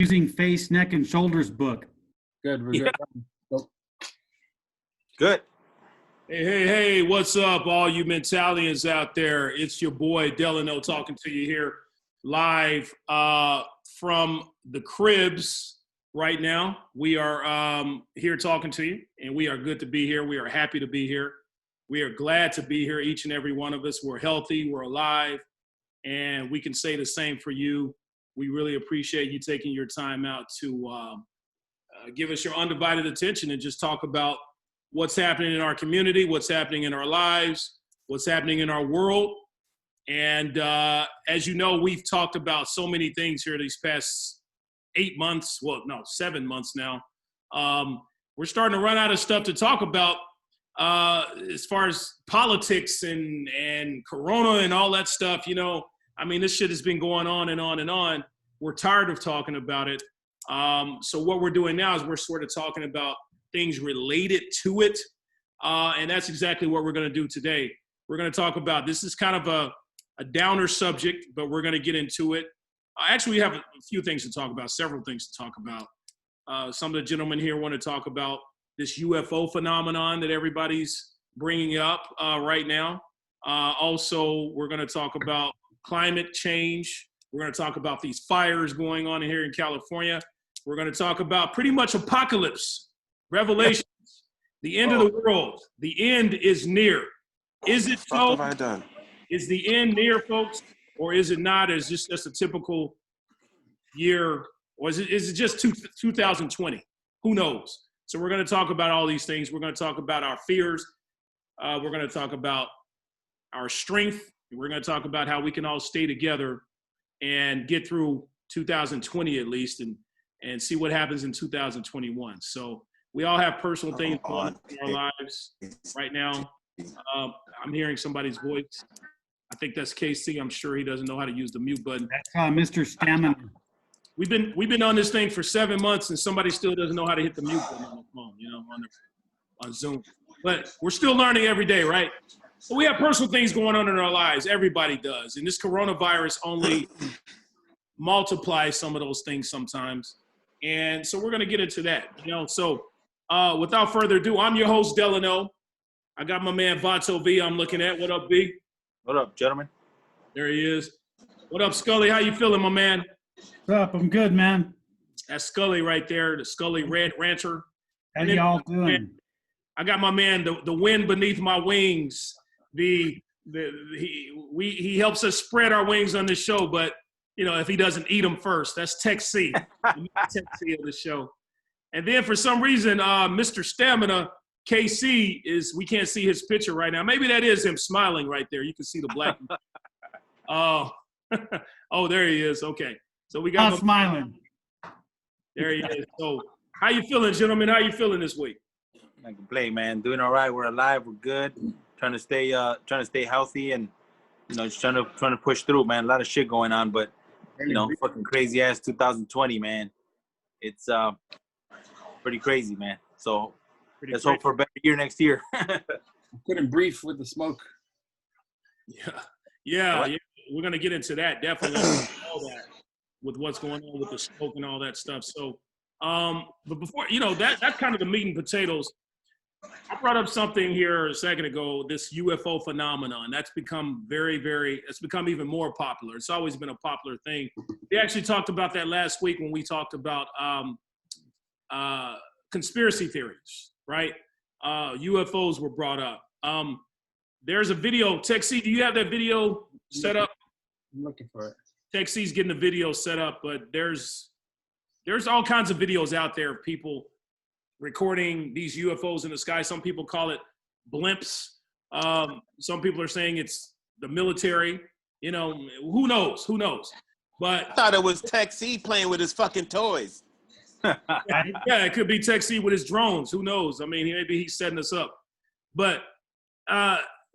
Using face, neck, and shoulders book. Good. We're good. Oh. Good. Hey, what's up, all you Mentalians out there? It's your boy, Delano, talking to you here live from the cribs right now. We are here talking to you, and we are good to be here. We are happy to be here. We are glad to be here, each and every one of us. We're healthy, we're alive, and we can say the same for you. We really appreciate you taking your time out to give us your undivided attention and just talk about what's happening in our community, what's happening in our lives, what's happening in our world. And as you know, we've talked about so many things here these past 8 months. Well, no, 7 months now. We're starting to run out of stuff to talk about as far as politics and Corona and all that stuff. You know, I mean, this shit has been going on and on and on. We're tired of talking about it. So what we're doing now is we're sort of talking about things related to it. And that's exactly what we're going to do today. We're going to talk about, this is kind of a downer subject, but we're going to get into it. Actually, we have a few things to talk about, several things to talk about. Some of the gentlemen here want to talk about this UFO phenomenon that everybody's bringing up right now. Also, we're going to talk about climate change. We're going to talk about these fires going on here in California. We're going to talk about pretty much apocalypse. Revelations, the end of the world. The end is near. Is it so? What have I done? Is the end near, folks, or is it not? Is this just a typical year, or is it just 2020? Who knows? So we're going to talk about all these things. We're going to talk about our fears. We're going to talk about our strength. We're going to talk about how we can all stay together and get through 2020 at least, and see what happens in 2021. So we all have personal things going on in our lives right now. I'm hearing somebody's voice. I think that's KC. I'm sure he doesn't know how to use the mute button. That's Mr. Stamina. We've been on this thing for 7 months, and somebody still doesn't know how to hit the mute button on the phone, you know, on Zoom. But we're still learning every day, right? So we have personal things going on in our lives. Everybody does. And this coronavirus only multiplies some of those things sometimes. And so we're going to get into that, you know. So without further ado, I'm your host, Delano. I got my man Vato V I'm looking at. What up, B? What up, gentlemen? There he is. What up, Scully? How you feeling, my man? What's up? I'm good, man. That's Scully right there, the Scully Red Rancher. How y'all doing? I got my man, the wind beneath my wings. He helps us spread our wings on this show, but you know, if he doesn't eat them first, that's Tech C. Tech C of the show. And then for some reason, Mr. Stamina, KC, we can't see his picture right now. Maybe that is him smiling right there. You can see the black. Oh, there he is. Okay. So we got I'm smiling. There he is. So how you feeling, gentlemen? How you feeling this week? I can complain, man. Doing all right. We're alive. We're good. Trying to stay healthy, and you know, just trying to push through, man. A lot of shit going on, but you know, fucking crazy ass 2020, man. It's pretty crazy, man. So let's hope for a better year next year. I couldn't breathe with the smoke. Yeah. We're gonna get into that definitely. All that with what's going on with the smoke and all that stuff. So, but before, you know, that's kind of the meat and potatoes. I brought up something here a second ago, this UFO phenomenon. That's become it's become even more popular. It's always been a popular thing. We actually talked about that last week when we talked about conspiracy theories, right? UFOs were brought up. There's a video. Tech C, do you have that video set up? I'm looking for it. Tech C's getting the video set up, but there's all kinds of videos out there of people recording these UFOs in the sky. Some people call it blimps. Some people are saying it's the military. You know, who knows? But I thought it was Tech C playing with his fucking toys. yeah, it could be Tech C with his drones. Who knows? I mean, maybe he's setting us up. But,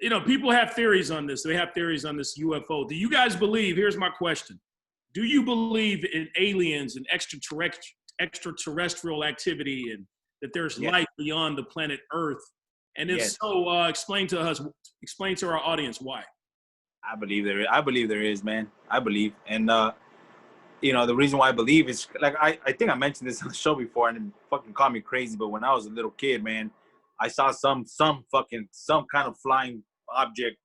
you know, people have theories on this. They have theories on this UFO. Do you guys believe, here's my question. Do you believe in aliens and extraterrestrial activity and that there's life beyond the planet Earth? And if so, explain to our audience why. I believe there is, man. I believe. And the reason why I believe is like I think I mentioned this on the show before, and it fucking called me crazy. But when I was a little kid, man, I saw some kind of flying object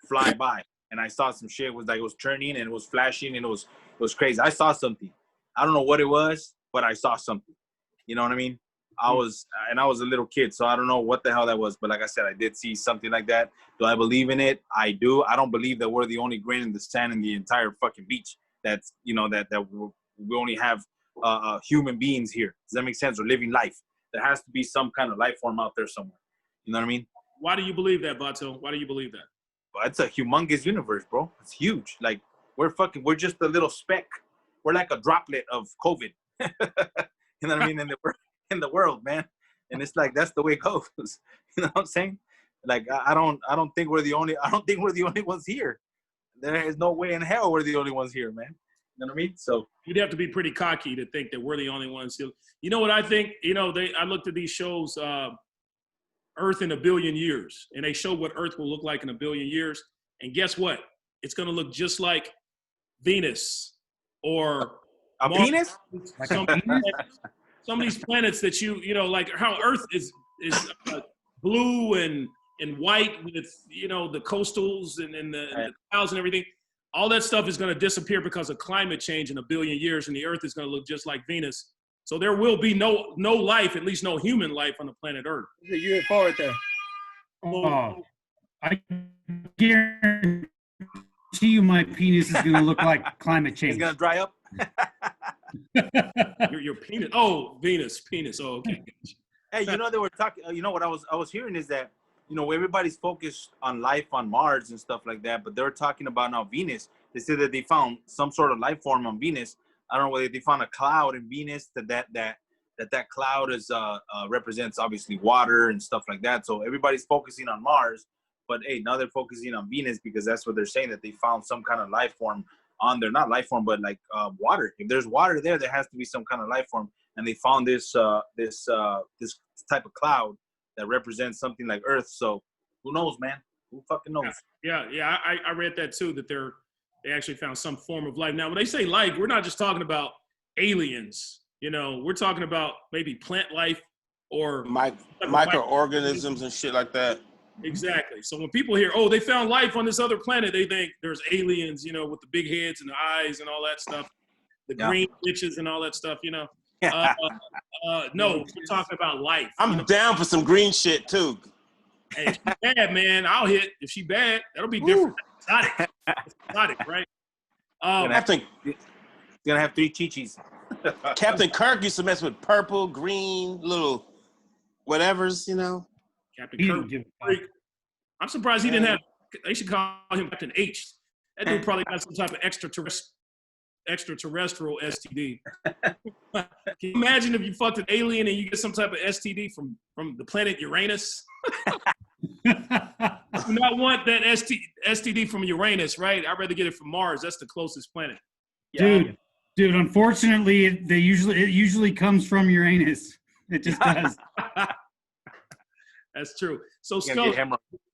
fly by, and I saw some shit. It was turning and it was flashing and it was crazy. I saw something. I don't know what it was, but I saw something. You know what I mean? I was a little kid, so I don't know what the hell that was. But like I said, I did see something like that. Do I believe in it? I do. I don't believe that we're the only grain in the sand in the entire fucking beach. That's, that we only have human beings here. Does that make sense? Or living life. There has to be some kind of life form out there somewhere. You know what I mean? Why do you believe that, Vato? Why do you believe that? Well, it's a humongous universe, bro. It's huge. Like, we're just a little speck. We're like a droplet of COVID. You know what I mean? In the world, man. And it's like, that's the way it goes. You know what I'm saying? Like, I don't think we're the only ones here. There is no way in hell we're the only ones here, man. You know what I mean? So you'd have to be pretty cocky to think that we're the only ones here. You know what I think? I looked at these shows, Earth in a billion years, and they show what Earth will look like in a billion years. And guess what? It's going to look just like Venus or a Mars. penis? Some of these planets that like how Earth is blue and white with, the coastals and the clouds and everything. All that stuff is going to disappear because of climate change in a billion years, and the Earth is going to look just like Venus. So there will be no life, at least no human life on the planet Earth. There's a UFO right there. Oh, I guarantee you my penis is going to look like climate change. It's going to dry up? your penis. Oh, Venus, penis. Oh, okay. Hey, they were talking, what I was hearing is that, everybody's focused on life on Mars and stuff like that, but they're talking about now Venus. They said that they found some sort of life form on Venus. I don't know whether they found a cloud in Venus that cloud is represents obviously water and stuff like that. So everybody's focusing on Mars, but hey, now they're focusing on Venus because that's what they're saying, that they found some kind of life form on there. Not life form, but like water. If there's water there has to be some kind of life form. And they found this type of cloud that represents something like Earth. So who knows, man? Who fucking knows? Yeah. I read that too, that they actually found some form of life. Now, when they say life, we're not just talking about aliens. We're talking about maybe plant life or microorganisms and shit like that. Exactly. So when people hear, oh, they found life on this other planet, they think there's aliens, with the big heads and the eyes and all that stuff, the green bitches and all that stuff, No, we're talking about life. I'm down for some green shit too. Hey, if she's bad, man, I'll hit. If she bad, that'll be different. Exotic, right? Captain, gonna have 3 chichis. Captain Kirk used to mess with purple, green, little whatever's, Captain Kirk. I'm surprised he didn't have. They should call him Captain H. That dude probably got some type of extraterrestrial STD. Can you imagine if you fucked an alien and you get some type of STD from the planet Uranus? Do not want that STD from Uranus, right? I'd rather get it from Mars. That's the closest planet. Dude, unfortunately, it usually comes from Uranus. It just does. That's true. So, Skull,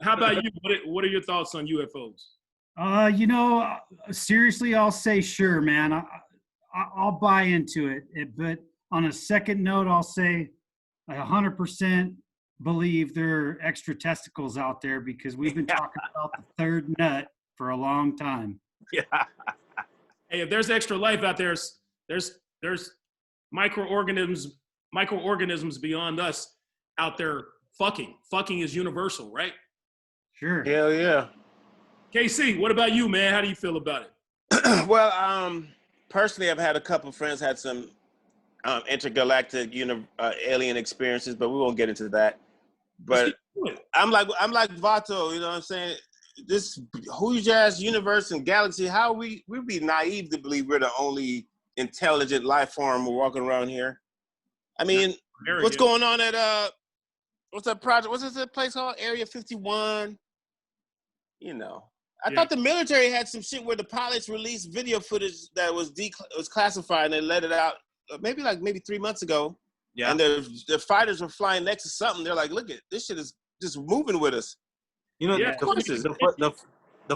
how about you? What are your thoughts on UFOs? Seriously, I'll say sure, man. I'll buy into it. But on a second note, I'll say I 100% believe there are extra testicles out there because we've been talking about the third nut for a long time. Yeah. Hey, if there's extra life out there, there's microorganisms beyond us out there fucking. Fucking is universal, right? Sure. Hell yeah. KC, what about you, man? How do you feel about it? Well, personally, I've had a couple friends had some intergalactic alien experiences, but we won't get into that. But I'm like Vato, you know what I'm saying? This huge ass universe and galaxy, how we'd be naive to believe we're the only intelligent life form walking around here. I mean, what's going on at what's that project? What's that place called? Area 51. I thought the military had some shit where the pilots released video footage that was classified and they let it out maybe 3 months ago. Yeah. And their fighters were flying next to something. They're like, look, this shit is just moving with us. The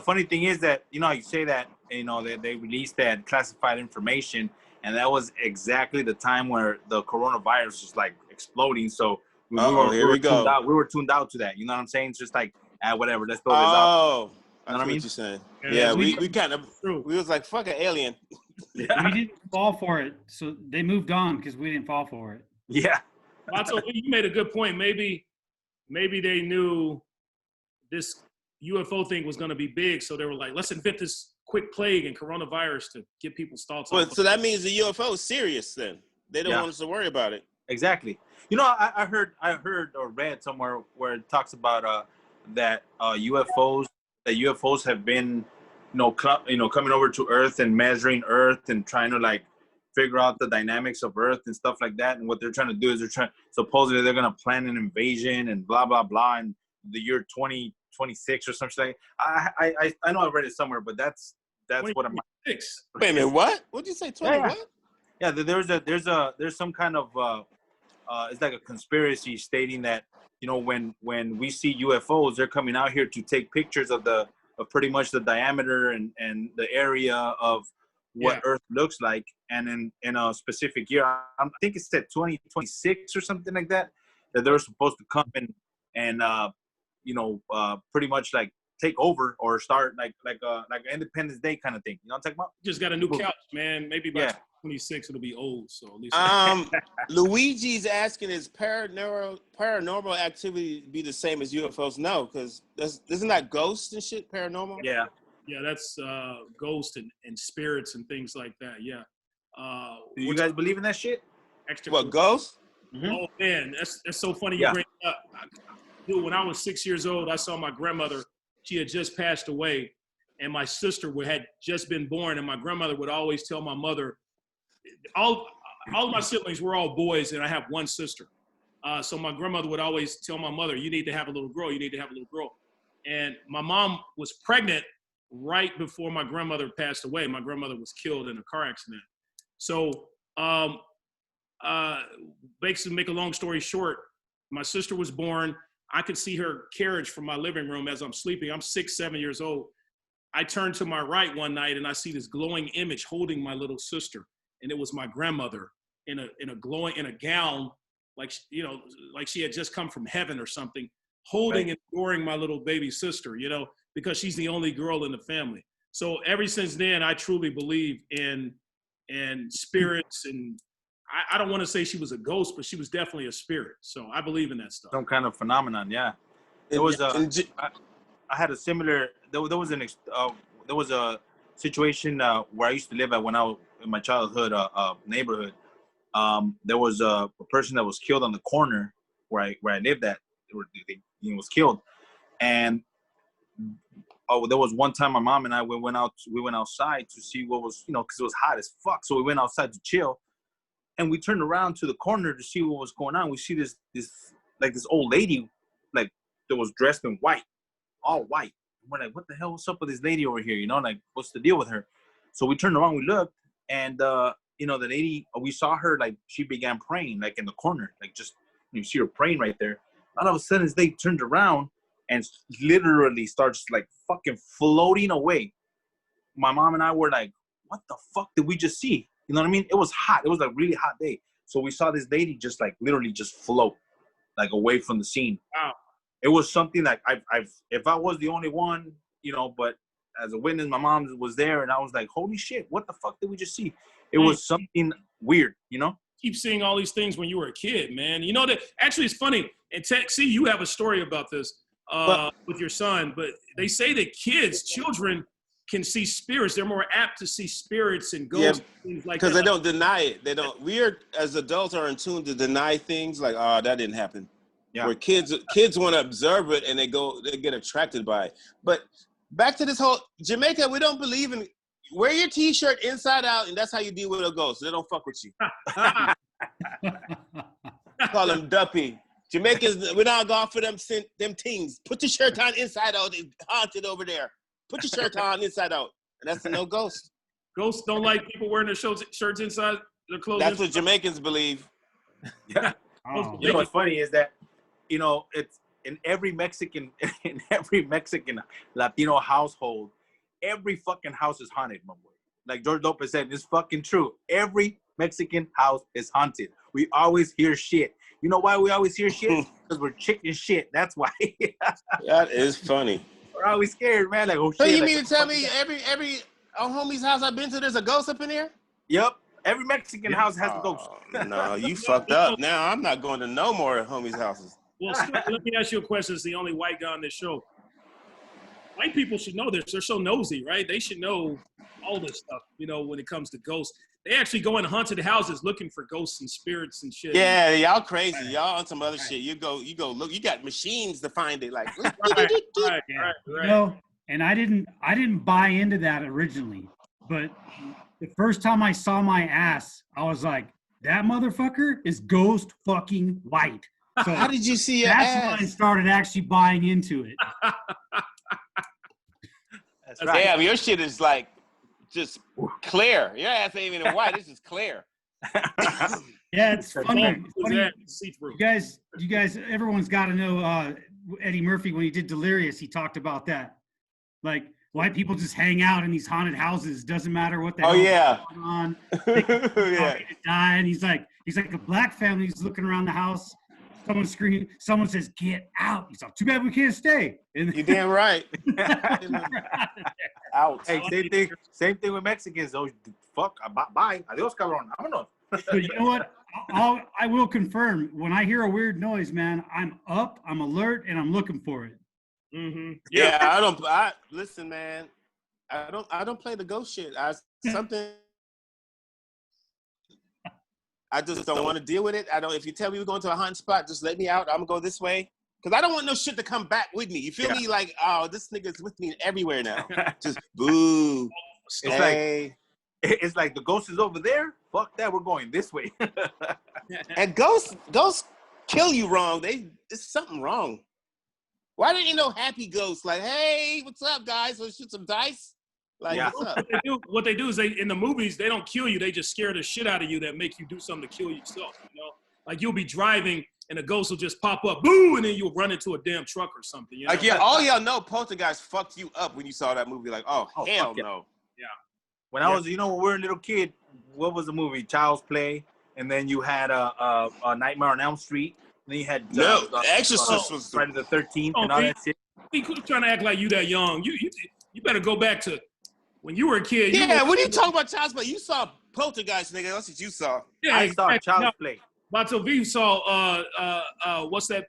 funny thing is that, how you say that, you know, they released that classified information, and that was exactly the time where the coronavirus was like exploding. So we Here we go. tuned out. We were tuned out to that. You know what I'm saying? It's just like, whatever. Let's throw this out. Oh, You know I what I see mean? what you're saying. Yeah, Yeah, we- we kind of, True. we was like, fuck an alien. Yeah. We didn't fall for it, so they moved on because we didn't fall for it. Yeah. Vato, you made a good point. Maybe they knew this UFO thing was going to be big, so they were like, let's invent this quick plague and coronavirus to get people's thoughts Well, off. so that means the UFO is serious then. They don't Yeah. want us to worry about it. Exactly. You know, I heard or read somewhere where it talks about that UFOs have been, coming over to Earth and measuring Earth and trying to like figure out the dynamics of Earth and stuff like that. And what they're trying to do is supposedly they're gonna plan an invasion and blah blah blah in the year 2026 or something. I know I read it somewhere, but that's what I'm. 26. Wait a minute, what? What'd you say, 20 Yeah. what? Yeah, there's some kind of it's like a conspiracy stating that, you know, when we see UFOs, they're coming out here to take pictures of pretty much the diameter and the area of what Yeah. Earth looks like, and in a specific year, I think it said 2026 or something like that, that they're supposed to come and pretty much like take over or start like Independence Day kind of thing. You know what I'm talking about? Just got a new couch, man. Maybe by Yeah. 26 it'll be old. So at least Luigi's asking, is paranormal activity be the same as UFOs? No, because isn't that ghosts and shit paranormal? Yeah. yeah, that's ghosts and spirits and things like that. Yeah. Do you guys believe in that shit? Extra What, ghosts? Oh man, that's so funny you Yeah. bring it up. Dude, when I was 6 years old, I saw my grandmother. She had just passed away, and my sister had just been born. And my grandmother would always tell my mother, all of my siblings were all boys, and I have one sister. So my grandmother would always tell my mother, "You need to have a little girl. You need to have a little girl." And my mom was pregnant right before my grandmother passed away. My grandmother was killed in a car accident. So, basically, make a long story short, my sister was born. I could see her carriage from my living room as I'm sleeping. I'm 6, 7 years old. I turned to my right one night and I see this glowing image holding my little sister, and it was my grandmother in a gown, like she had just come from heaven or something, holding and adoring my little baby sister, because she's the only girl in the family. So ever since then, I truly believe in spirits, and I don't want to say she was a ghost, but she was definitely a spirit. So I believe in that stuff. Some kind of phenomenon, yeah. There was I had a similar. There was a situation where I used to live at when I was in my childhood neighborhood. There was a person that was killed on the corner where I lived at. He was killed, and there was one time my mom and I we went outside to see what was, because it was hot as fuck. So we went outside to chill, and we turned around to the corner to see what was going on. We see this old lady, like, that was dressed in white, all white. We're like, what the hell? What's up with this lady over here? Like, what's the deal with her? So we turned around, we looked, and the lady, we saw her, like, she began praying, like, in the corner, like, just, you see her praying right there. All of a sudden, they turned around and literally starts, like, fucking floating away. My mom and I were like, what the fuck did we just see? You know what I mean? It was hot. It was a really hot day. So we saw this lady just, like, literally just float, like, away from the scene. Wow. It was something like if I was the only one, but as a witness, my mom was there, and I was like, holy shit, what the fuck did we just see? It was something weird, Keep seeing all these things when you were a kid, man. That actually it's funny. And see, you have a story about this with your son, but they say that children can see spirits. They're more apt to see spirits and ghosts, and things like that. Because they don't deny it. They don't. We as adults are in tune to deny things like, oh, that didn't happen. Yeah. Where kids want to observe it and they get attracted by it. But back to this whole Jamaica, we don't believe in wear your t-shirt inside out, and that's how you deal with a ghost. They don't fuck with you. Call them duppy. Jamaicans, we don't go for them things. Put your shirt on inside out. It's haunted over there. Put your shirt on inside out. And that's no ghost. Ghosts don't like people wearing their shirts inside their clothes. That's what Jamaicans believe. Yeah. Oh. What's funny is that, it's in every Mexican Latino household, every fucking house is haunted, my boy. Like George Lopez said, it's fucking true. Every Mexican house is haunted. We always hear shit. You know why we always hear shit? Because we're chicken shit. That's why. That is funny. We're always scared, man. Like, oh shit. So you like, mean to tell me every homie's house I've been to, there's a ghost up in here? Yep. Every Mexican house has a ghost. No, you fucked up. Now I'm not going to no more homies' houses. Well, Stuart, let me ask you a question. As the only white guy on this show, white people should know this. They're so nosy, right? They should know all this stuff. You know, when it comes to ghosts, they actually go in haunted houses looking for ghosts and spirits and shit. Yeah, y'all crazy. Y'all on some other shit. You go look. You got machines to find it. Like, Right. You know, and I didn't buy into that originally, but the first time I saw my ass, I was like, that motherfucker is ghost fucking white. So how did you see your that's ass? when I started actually buying into it. That's right. Damn, your shit is like just clear. Your ass ain't even white. It's just clear. Yeah, it's funny. See-through. You guys, everyone's got to know Eddie Murphy when he did Delirious. He talked about that. Like, white people just hang out in these haunted houses. Doesn't matter what the hell yeah. is going on. Yeah. Die, and he's like a black family's looking around the house. Someone screaming. Someone says, "Get out!" He's like, "Too bad we can't stay." And You damn right. Out. Hey, same thing with Mexicans. Oh, fuck, bye, adios, cabrón, vámonos. But you know what? I will confirm. When I hear a weird noise, man, I'm up, I'm alert, and I'm looking for it. Mm-hmm. Yeah, listen, man. I don't play the ghost shit. I just don't want to deal with it. If you tell me we're going to a haunted spot, just let me out. I'm gonna go this way. Cause I don't want no shit to come back with me. You feel me? Like, oh, this nigga's with me everywhere now. Just boo. It's like the ghost is over there. Fuck that, we're going this way. And ghosts kill you wrong. It's something wrong. Why didn't you know happy ghosts? Like, hey, what's up, guys? Let's shoot some dice. Like, what's up? What they do is in the movies, they don't kill you. They just scare the shit out of you that make you do something to kill yourself, you know? Like, you'll be driving and a ghost will just pop up, boo, and then you'll run into a damn truck or something, you know? Like, yeah, all y'all know Poltergeist fucked you up when you saw that movie. Like, oh hell no. Yeah. When I was, when we were a little kid, what was the movie? Child's Play. And then you had a Nightmare on Elm Street. And then you had The Exorcist was Friday the 13th and all that shit. We quit trying to act like you that young. You better go back to when you were a kid. Yeah, what are you talking about Child's Play? You saw Poltergeist, nigga. That's what you saw. Yeah, I saw Child's Play. Bato V saw what's that?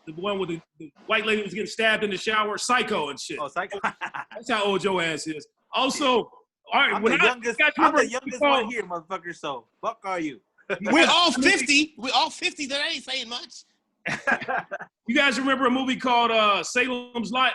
The one with the white lady was getting stabbed in the shower, Psycho and shit. Oh, Psycho. That's how old your ass is. Also, all right, I'm the youngest one here, motherfucker. So fuck are you? We're all 50. We're all 50. That ain't saying much. You guys remember a movie called Salem's Lot?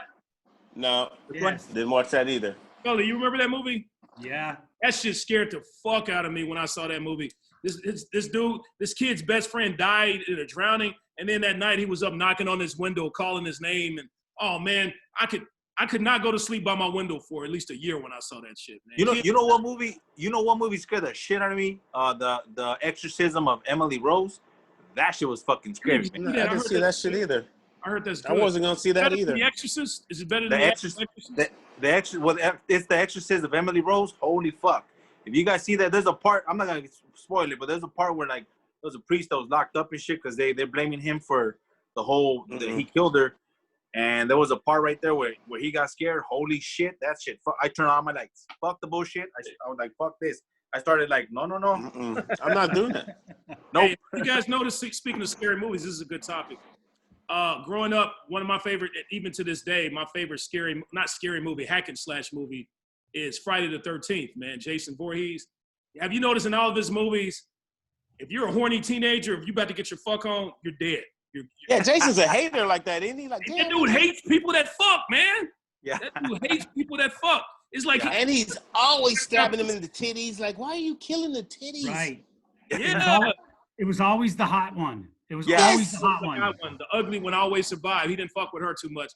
No, Yes. didn't watch that either. Kelly, you remember that movie? Yeah. That shit scared the fuck out of me when I saw that movie. This kid's best friend died in a drowning, and then that night he was up knocking on his window, calling his name, and oh man, I could not go to sleep by my window for at least a year when I saw that shit, man. You know what movie scared the shit out of me? The Exorcism of Emily Rose. That shit was fucking scary. No, I didn't see that shit either. I heard that's good. I wasn't gonna see that Better either. than The Exorcist? Is it better than The Exorcist? It's the Exorcism of Emily Rose. Holy fuck! If you guys see that, there's a part. I'm not gonna spoil it, but there's a part where like there's a priest that was locked up and shit because they're blaming him for the whole that he killed her. And there was a part right there where he got scared. Holy shit, that shit. I turned on my lights. Fuck the bullshit. I was like, fuck this. I started like, no. I'm not doing that. Nope. Hey, you guys notice, speaking of scary movies, this is a good topic. Growing up, one of my favorite, even to this day, my favorite not scary movie, hack and slash movie is Friday the 13th, man. Jason Voorhees. Have you noticed in all of his movies, if you're a horny teenager, if you about to get your fuck on, you're dead. Yeah, Jason's a hater like that, isn't he? Like, that dude hates people that fuck, man. Yeah. That dude hates people that fuck. It's like, and he's always stabbing him in the titties. Like, why are you killing the titties? Right. yeah. It was always the hot one. It was Yes. always the hot one. The ugly one always survived. He didn't fuck with her too much.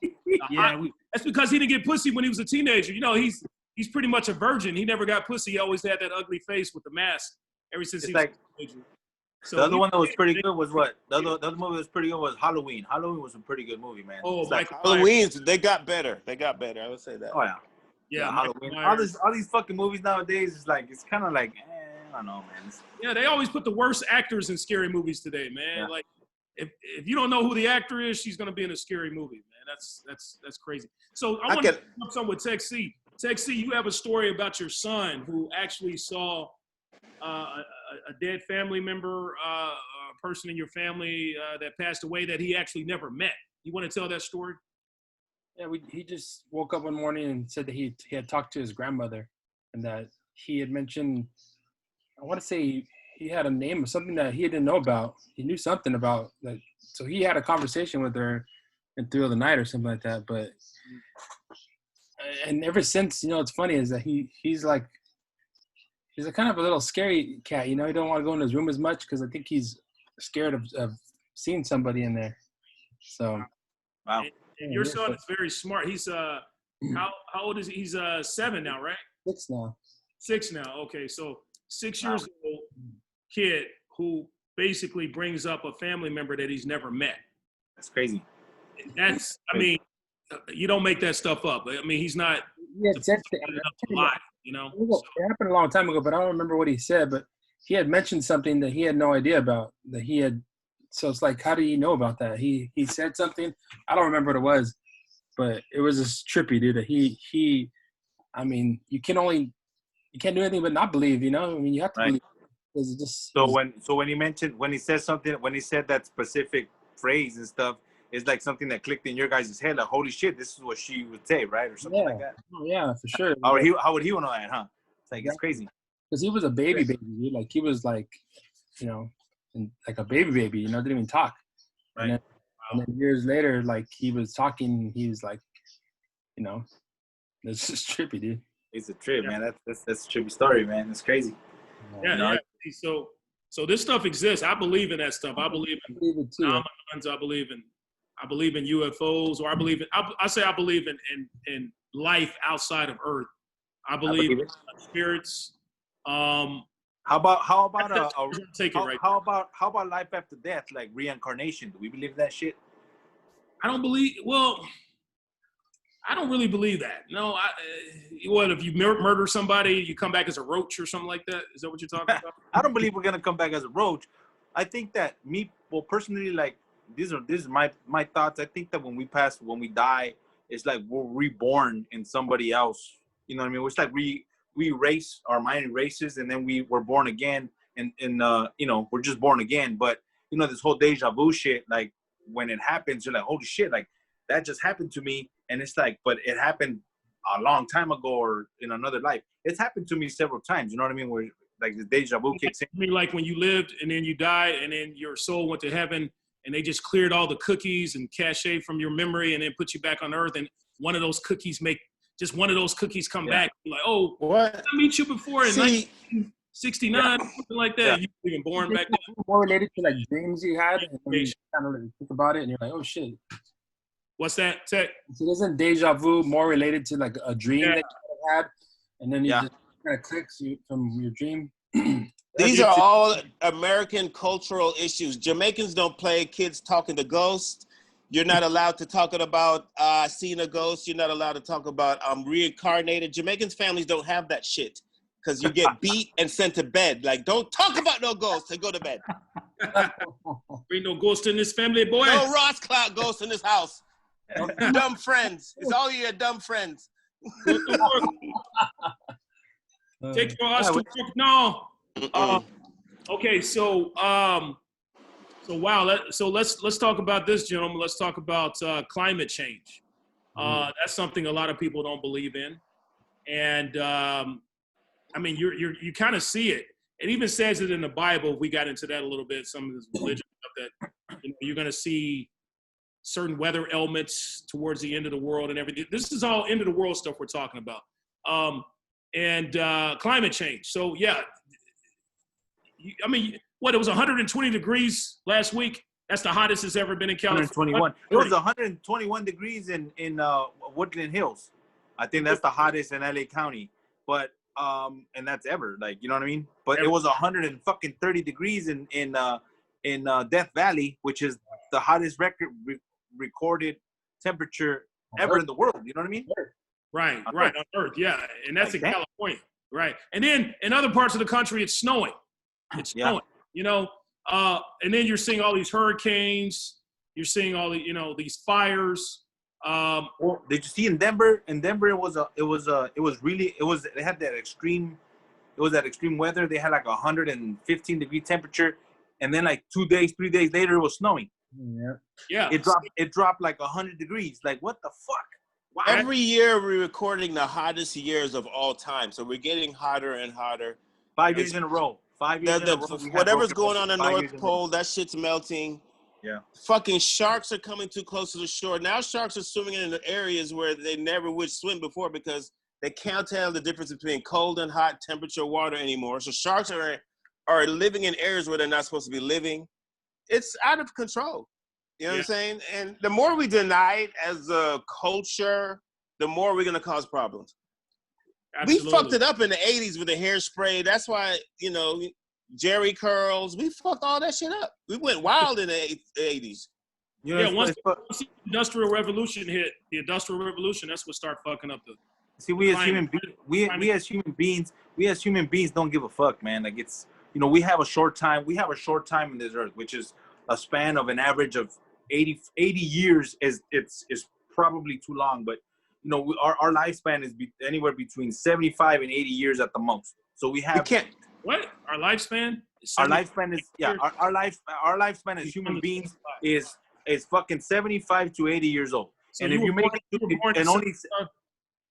Yeah. That's because he didn't get pussy when he was a teenager. You know, he's pretty much a virgin. He never got pussy. He always had that ugly face with the mask ever since It's he was like- a teenager. So The other one that was pretty good was what? The other movie that was pretty good was Halloween. Halloween was a pretty good movie, man. Oh, It's like, Michael Myers. Halloween's, they got better. I would say that. oh yeah. Yeah, Halloween. Michael Myers. All these fucking movies nowadays is like, it's kind of like, I don't know, man. Yeah, they always put the worst actors in scary movies today, man. Yeah. Like, if you don't know who the actor is, she's gonna be in a scary movie, man. That's crazy. So I want to talk something with Tech C. Tech C, you have a story about your son who actually saw a dead family member, a person in your family that passed away that he actually never met. You want to tell that story? Yeah, he just woke up one morning and said that he had talked to his grandmother, and that he had mentioned, I want to say he had a name of something that he didn't know about. He knew something about that, so he had a conversation with her in through the night or something like that. But and ever since, it's funny is that he's a kind of a little scary cat. He don't want to go in his room as much because I think he's scared of seeing somebody in there. So, Wow. And your son is very smart. He's how old is he? He's 7 now, right? 6 now. 6 now. Okay, so 6 years old kid who basically brings up a family member that he's never met. That's crazy. I mean, you don't make that stuff up. I mean, he's not. Yeah, it's alive, It happened a long time ago, but I don't remember what he said. But he had mentioned something that he had no idea about. So it's like, how do you know about that? He said something. I don't remember what it was, but it was just trippy, dude. That I mean, you can't do anything but not believe. I mean, you have to believe. It's just, when he said that specific phrase and stuff, it's like something that clicked in your guys' head, like, holy shit, this is what she would say, right? Or something like that. Oh, yeah, for sure. How would he know that, huh? It's like, it's crazy. Because he was a baby, dude. Like, he was like, like a baby, didn't even talk. Right. And then years later, like, he was talking, he was like, it's just trippy, dude. It's a trip, man. That's a trippy story, man. It's crazy. Yeah. So this stuff exists. I believe in that stuff. I believe in phenomenons. I believe in UFOs, or I believe in life outside of Earth. I believe in spirits. How about life after death, like reincarnation? Do we believe in that shit? I don't really believe that. No, what if you murder somebody, you come back as a roach or something like that? Is that what you're talking about? I don't believe we're gonna come back as a roach. I think that personally, like, these are my thoughts. I think that when we die, it's like we're reborn in somebody else. You know what I mean? It's like we erase, our mind erases, and then we're born again, and we're just born again. But this whole deja vu shit, like, when it happens, you're like, holy shit, like, that just happened to me. And it's like, but it happened a long time ago or in another life. It's happened to me several times. You know what I mean? Where, like, the deja vu kicks in. I mean, like when you lived and then you died and then your soul went to heaven and they just cleared all the cookies and cachet from your memory and then put you back on earth, and one of those cookies come back. You're like, oh, what? Did I meet you before in 1969, something like that. Yeah. You were even born back then. More related to, like, dreams you had, and then you kind of really think about it, and you're like, oh shit. What's that, Tech? So isn't deja vu more related to, like, a dream that you had, and then you just kind of clicks you from your dream? These are all American cultural issues. Jamaicans don't play kids talking to ghosts. You're not allowed to talk about seeing a ghost. You're not allowed to talk about reincarnated. Jamaicans' families don't have that shit because you get beat and sent to bed. Like, don't talk about no ghosts and go to bed. Ain't no ghost in this family, boy. No Ross Clark ghost in this house. Dumb friends. It's all your dumb friends. Take your ass to work now. Okay, so wow. Let's talk about this, gentlemen. Let's talk about climate change. That's something a lot of people don't believe in, and I mean, you kind of see it. It even says it in the Bible. If we got into that a little bit, some of this religion stuff, that you're going to see certain weather elements towards the end of the world and everything. This is all end of the world stuff we're talking about. And climate change. So yeah, I mean, it was 120 degrees last week. That's the hottest it's ever been in California. 121. It was 121 degrees in Woodland Hills. I think that's the hottest in LA County. But and that's ever, like, you know what I mean? But it was 130 degrees in Death Valley, which is the hottest recorded temperature ever in the world. You know what I mean? Right, right, on Earth, yeah. And that's Like in that? California, right? And then in other parts of the country, it's snowing. It's Yeah. snowing, you know. And then you're seeing all these hurricanes. You're seeing all the, you know, these fires. Well, did you see in Denver? In Denver, it was they had that extreme. It was that extreme weather. They had like 115-degree temperature, and then like 3 days later, it was snowing. Yeah. It dropped like 100 degrees. Like, what the fuck? Wow. Every year we're recording the hottest years of all time, so we're getting hotter and hotter. 5 years in a row. 5 years in a row. Whatever's going on in the North Pole, that shit's melting. Yeah. Fucking sharks are coming too close to the shore. Now sharks are swimming in the areas where they never would swim before because they can't tell the difference between cold and hot temperature water anymore. So sharks are living in areas where they're not supposed to be living. It's out of control. You know what I'm saying? And the more we deny it as a culture, the more we're going to cause problems. Absolutely. We fucked it up in the 80s with the hairspray. That's why, you know, Jerry curls. We fucked all that shit up. We went wild in the 80s. You know, Yeah, once the Industrial Revolution hit, that's what started fucking up the. See, we as human beings don't give a fuck, man. Like, it's, you know, we have a short time in this earth, which is a span of an average of 80 years is probably too long, but you know, our lifespan is anywhere between 75 and 80 years at the most. So we can't. What? Our lifespan? Our lifespan is our lifespan as human beings is fucking 75 to 80 years old. So and if you make it to, and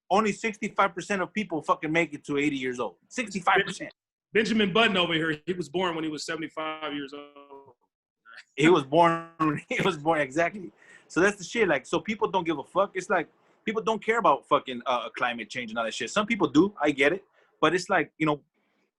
only 65% of people fucking make it to 80 years old. 65%. Benjamin Button over here, he was born when he was 75 years old. He was born exactly. So that's the shit. Like, so people don't give a fuck. It's like people don't care about fucking climate change and all that shit. Some people do. I get it, but it's like, you know,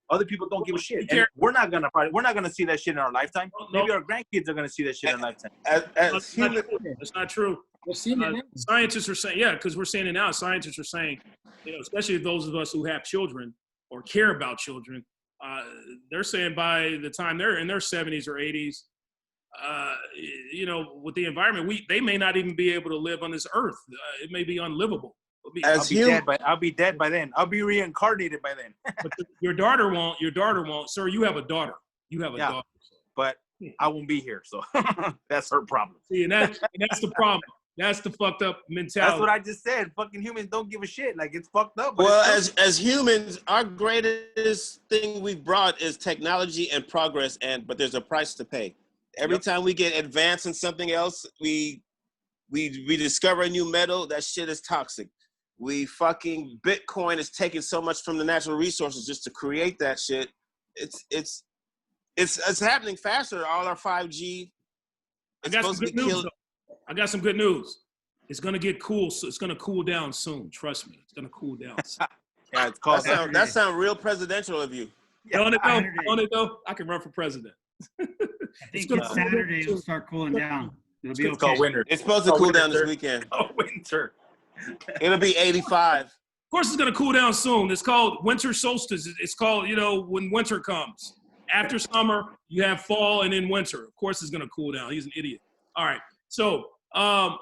other people don't give a shit. And we're not gonna see that shit in our lifetime. Maybe our grandkids are gonna see that shit in our lifetime. That's not true. We're seeing it now. Scientists are saying, because we're seeing it now. Scientists are saying, you know, especially those of us who have children or care about children, they're saying by the time they're in their 70s or 80s, you know, with the environment, they may not even be able to live on this earth. It may be unlivable. I'll be dead by then. I'll be reincarnated by then. But your daughter won't. Sir, you have a daughter. Daughter. But I won't be here, so that's her problem. See, and that's the problem. That's the fucked up mentality. That's what I just said. Fucking humans don't give a shit. Like, it's fucked up. Well, as humans, our greatest thing we've brought is technology and progress, but there's a price to pay. Every time we get advanced in something else, we discover a new metal. That shit is toxic. Bitcoin is taking so much from the natural resources just to create that shit. It's happening faster. All our 5G. I got some good news. It's gonna get cool. So it's gonna cool down soon. Trust me, it's gonna cool down soon. Yeah, it's called. That sounds real presidential of you. Don't it though? I can run for president. I think Saturday it'll start cooling down. It'll be okay. It's called winter. It's supposed to cool down this weekend. Oh, winter. It'll be 85. Of course, it's gonna cool down soon. It's called winter solstice. It's called, you know, when winter comes. After summer, you have fall and then winter. Of course, it's gonna cool down. He's an idiot. All right. So I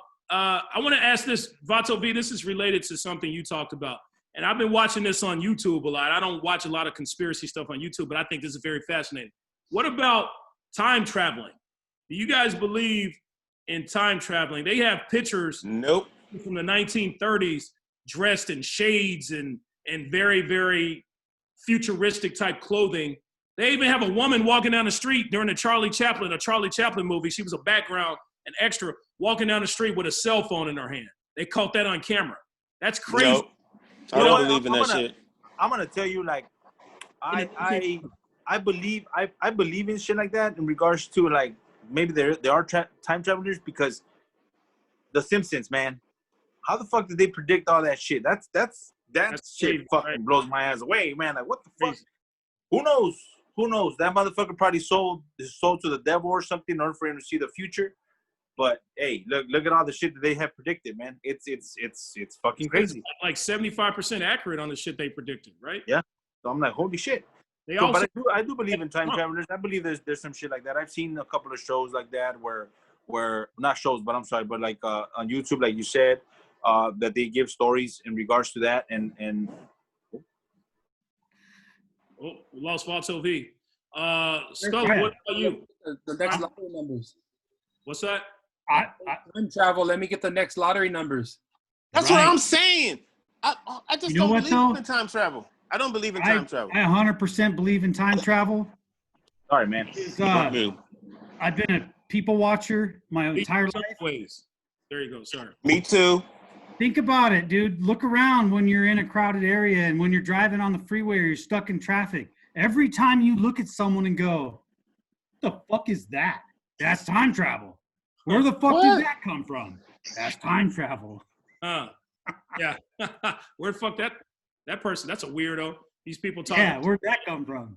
want to ask this, Vato V. This is related to something you talked about, and I've been watching this on YouTube a lot. I don't watch a lot of conspiracy stuff on YouTube, but I think this is very fascinating. What about time traveling? Do you guys believe in time traveling? They have pictures. Nope. From the 1930s, dressed in shades and very, very futuristic type clothing. They even have a woman walking down the street during a Charlie Chaplin movie. She was a background, an extra, walking down the street with a cell phone in her hand. They caught that on camera. That's crazy. Nope. I don't believe in that shit. I'm gonna tell you, like, I believe in shit like that in regards to, like, maybe there are time travelers, because The Simpsons, man. How the fuck did they predict all that shit? That's shit crazy, fucking right? blows my ass away, man. Like, what the fuck? Who knows? That motherfucker probably sold his soul to the devil or something in order for him to see the future. But hey, look at all the shit that they have predicted, man. It's fucking crazy. It's like 75% accurate on the shit they predicted, right? Yeah. So I'm like, holy shit. But I do believe in time travelers. I believe there's some shit like that. I've seen a couple of shows like that where not shows, but I'm sorry, but like on YouTube, like you said, that they give stories in regards to that. And Oh, we lost Vato V. Scully, Yeah. what about you? The next lottery numbers. What's that? Time travel. Let me get the next lottery numbers. That's Right. what I'm saying. I just You know don't what, believe though? in time travel. I don't believe in time travel. I 100% believe in time travel. sorry, man. Is, Fuck me. I've been a people watcher my entire life. Ways. There you go. Sorry. Me too. Think about it, dude. Look around when you're in a crowded area and when you're driving on the freeway or you're stuck in traffic. Every time you look at someone and go, what the fuck is that? That's time travel. Where the fuck did that come from? That's time travel. Yeah. Where the fuck that person? That's a weirdo. These people talking. Yeah, where'd that come from?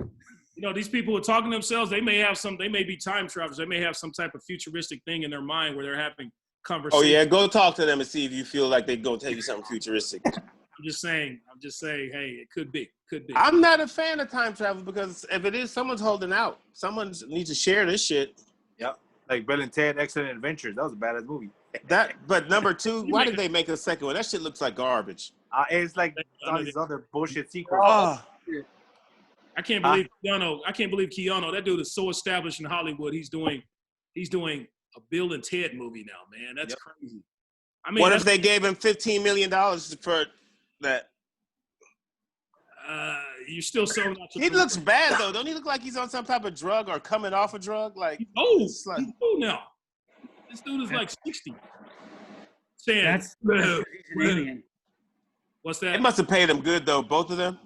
You know, these people are talking to themselves. They may be time travelers. They may have some type of futuristic thing in their mind where they're having conversations. Oh yeah, go talk to them and see if you feel like they're gonna tell you something futuristic. I'm just saying, hey, it could be. I'm not a fan of time travel because if it is, someone's holding out. Someone needs to share this shit. Yep. Like Bill and Ted Excellent Adventures. That was a badass movie. But number two, why did they make a second one? That shit looks like garbage. It's like all these other bullshit sequels. Oh, I can't believe Keanu. That dude is so established in Hollywood. He's doing a Bill and Ted movie now, man. That's crazy. I mean, what if they gave him $15 million for that? You're still selling out. He looks bad though. Don't he look like he's on some type of drug or coming off a drug? Like he's old now. This dude is like 60. Saying That's an alien. What's that? It must have paid him good though, both of them.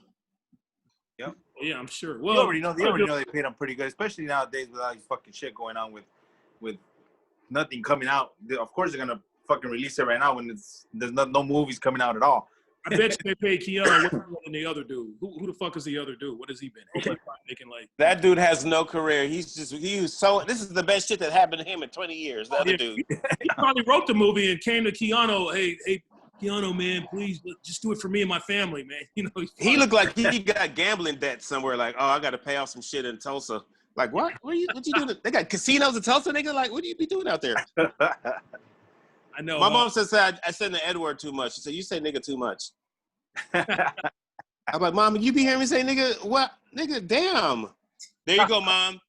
Yep. Yeah, I'm sure. You Well, already know they paid them pretty good, especially nowadays with all this fucking shit going on with nothing coming out. Of course they're gonna fucking release it right now when there's no movies coming out at all. I bet you they paid Keanu more than the other dude. Who the fuck is the other dude? What has he been? He's like making like That dude has no career. He was so. This is the best shit that happened to him in 20 years. The other dude. He probably wrote the movie and came to Keanu. Hey, Keanu, man, please just do it for me and my family, man. You know, he looked like he got gambling debt somewhere. Like, oh, I got to pay off some shit in Tulsa. Like, what? What you doing? They got casinos in Tulsa, nigga. Like, what do you be doing out there? I know. My mom said I said the N word too much. She said, you say nigga too much. I'm like, Mom, you be hearing me say nigga? What? Nigga, damn. There you go, Mom.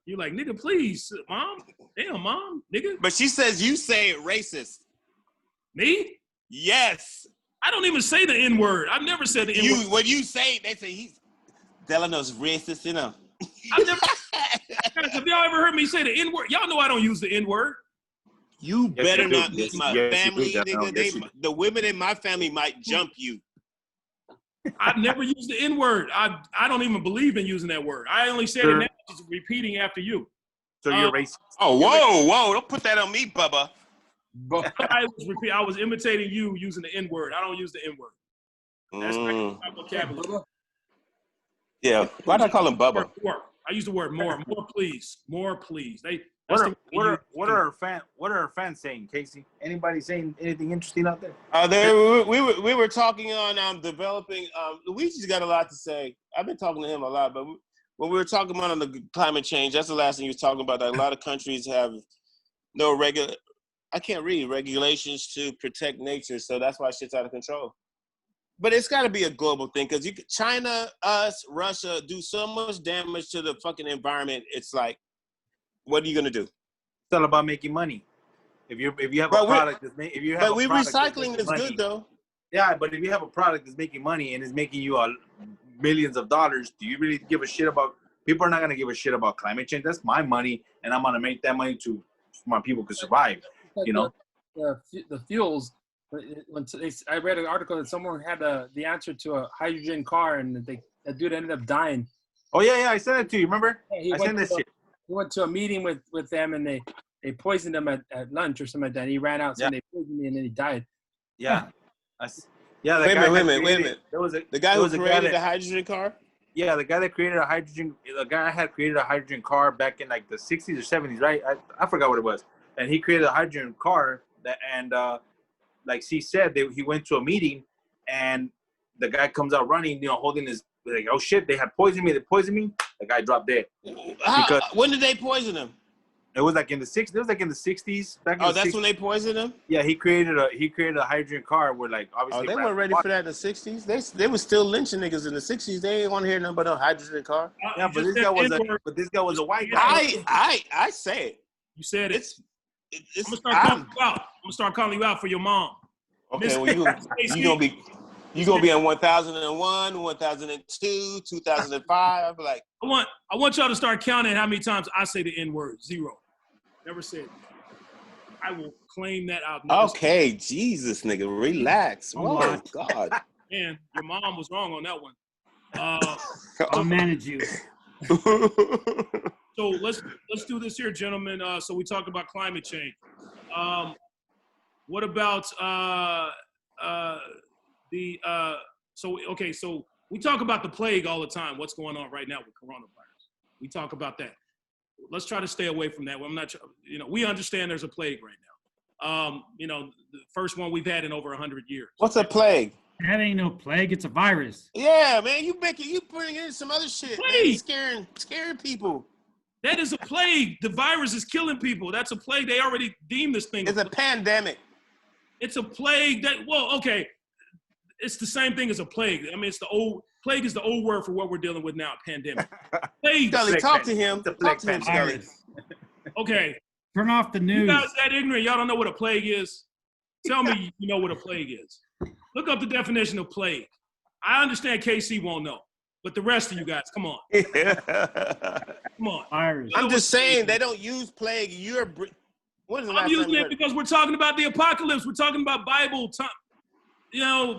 You like, nigga, please, Mom. Damn, Mom, nigga. But she says you say it racist. Me? Yes. I don't even say the N word. I've never said the N word. When you say it, they say he's Delano's racist, you know. I've never. Guys, have y'all ever heard me say the N word? Y'all know I don't use the N word. You better not Yes, meet my yes, family, you do. nigga. Yes, you do. The women in my family might jump you. I've never used the N word. I don't even believe in using that word. I only said it now, just repeating after you. So you're racist. Oh, whoa. Don't put that on me, Bubba. I was imitating you using the N word. I don't use the N word. That's not my vocabulary. Yeah. Why'd I call him Bubba? More. I use the word more. More, please. More, please. What are our fans saying, Casey? Anybody saying anything interesting out there? We were talking on developing. Luigi's got a lot to say. I've been talking to him a lot, but when we were talking about on the climate change, that's the last thing he was talking about. That a lot of countries have no regulations to protect nature, so that's why shit's out of control. But it's got to be a global thing because China, us, Russia do so much damage to the fucking environment. It's like, what are you gonna do? It's all about making money. If you have a product that's recycling is good though. Yeah, but if you have a product that's making money and is making you millions of dollars, do you really give a shit about? People are not gonna give a shit about climate change. That's my money, and I'm gonna make that money so my people could survive. Like you know, the fuels. I read an article that someone had the answer to a hydrogen car, and that dude ended up dying. Oh yeah, I sent it to you. Remember? Yeah, I sent this shit. He went to a meeting with them, and they poisoned him at lunch or something like that. And he ran out, so they poisoned me, and then he died. Yeah. Wait a minute. The guy who created the hydrogen car? Yeah, the guy that created the guy had created a hydrogen car back in like the 60s or 70s, right? I forgot what it was. And he created a hydrogen car like C said, he went to a meeting and the guy comes out running, holding his, like, oh shit, they had poisoned me. They poisoned me. The guy dropped dead. When did they poison him? It was like in the 60s. It was like in the 60s. Back in Oh, the that's 60s. when they poisoned him? Yeah, he created a hydrogen car where like obviously. Oh, they weren't ready for that in the 60s. They were still lynching niggas in the 60s. They ain't want to hear nothing about no hydrogen car. Yeah, but this guy was a white guy. I say it. You said it. It's I'm gonna start calling you out for your mom. okay. Well, you gonna be on 1001, 1002, 2005. I'm like, I want y'all to start counting how many times I say the N word. 0. Never said it. I will claim that out. okay, Jesus, nigga, relax. Oh God. Man, your mom was wrong on that one. I'll manage you. So let's do this here, gentlemen. So we talked about climate change. What about so we talk about the plague all the time. What's going on right now with coronavirus? We talk about that. Let's try to stay away from that. I'm not, we understand there's a plague right now. The first one we've had in over 100 years. What's a plague? That ain't no plague. It's a virus. Yeah, man, you bring in some other shit. Man, scaring people. That is a plague. The virus is killing people. That's a plague. They already deemed this thing. It's a pandemic. It's a plague okay. It's the same thing as a plague. I mean, plague is the old word for what we're dealing with now, pandemic. Plague. Scully, talk to him. Talk to him, Scully. Okay. Turn off the news. You guys that ignorant, y'all don't know what a plague is? Tell me you know what a plague is. Look up the definition of plague. I understand KC won't know, but the rest of you guys, come on. Come on. Virus. I'm just saying they don't use plague. When is the last I'm time using you it heard because we're talking about the apocalypse. We're talking about Bible time.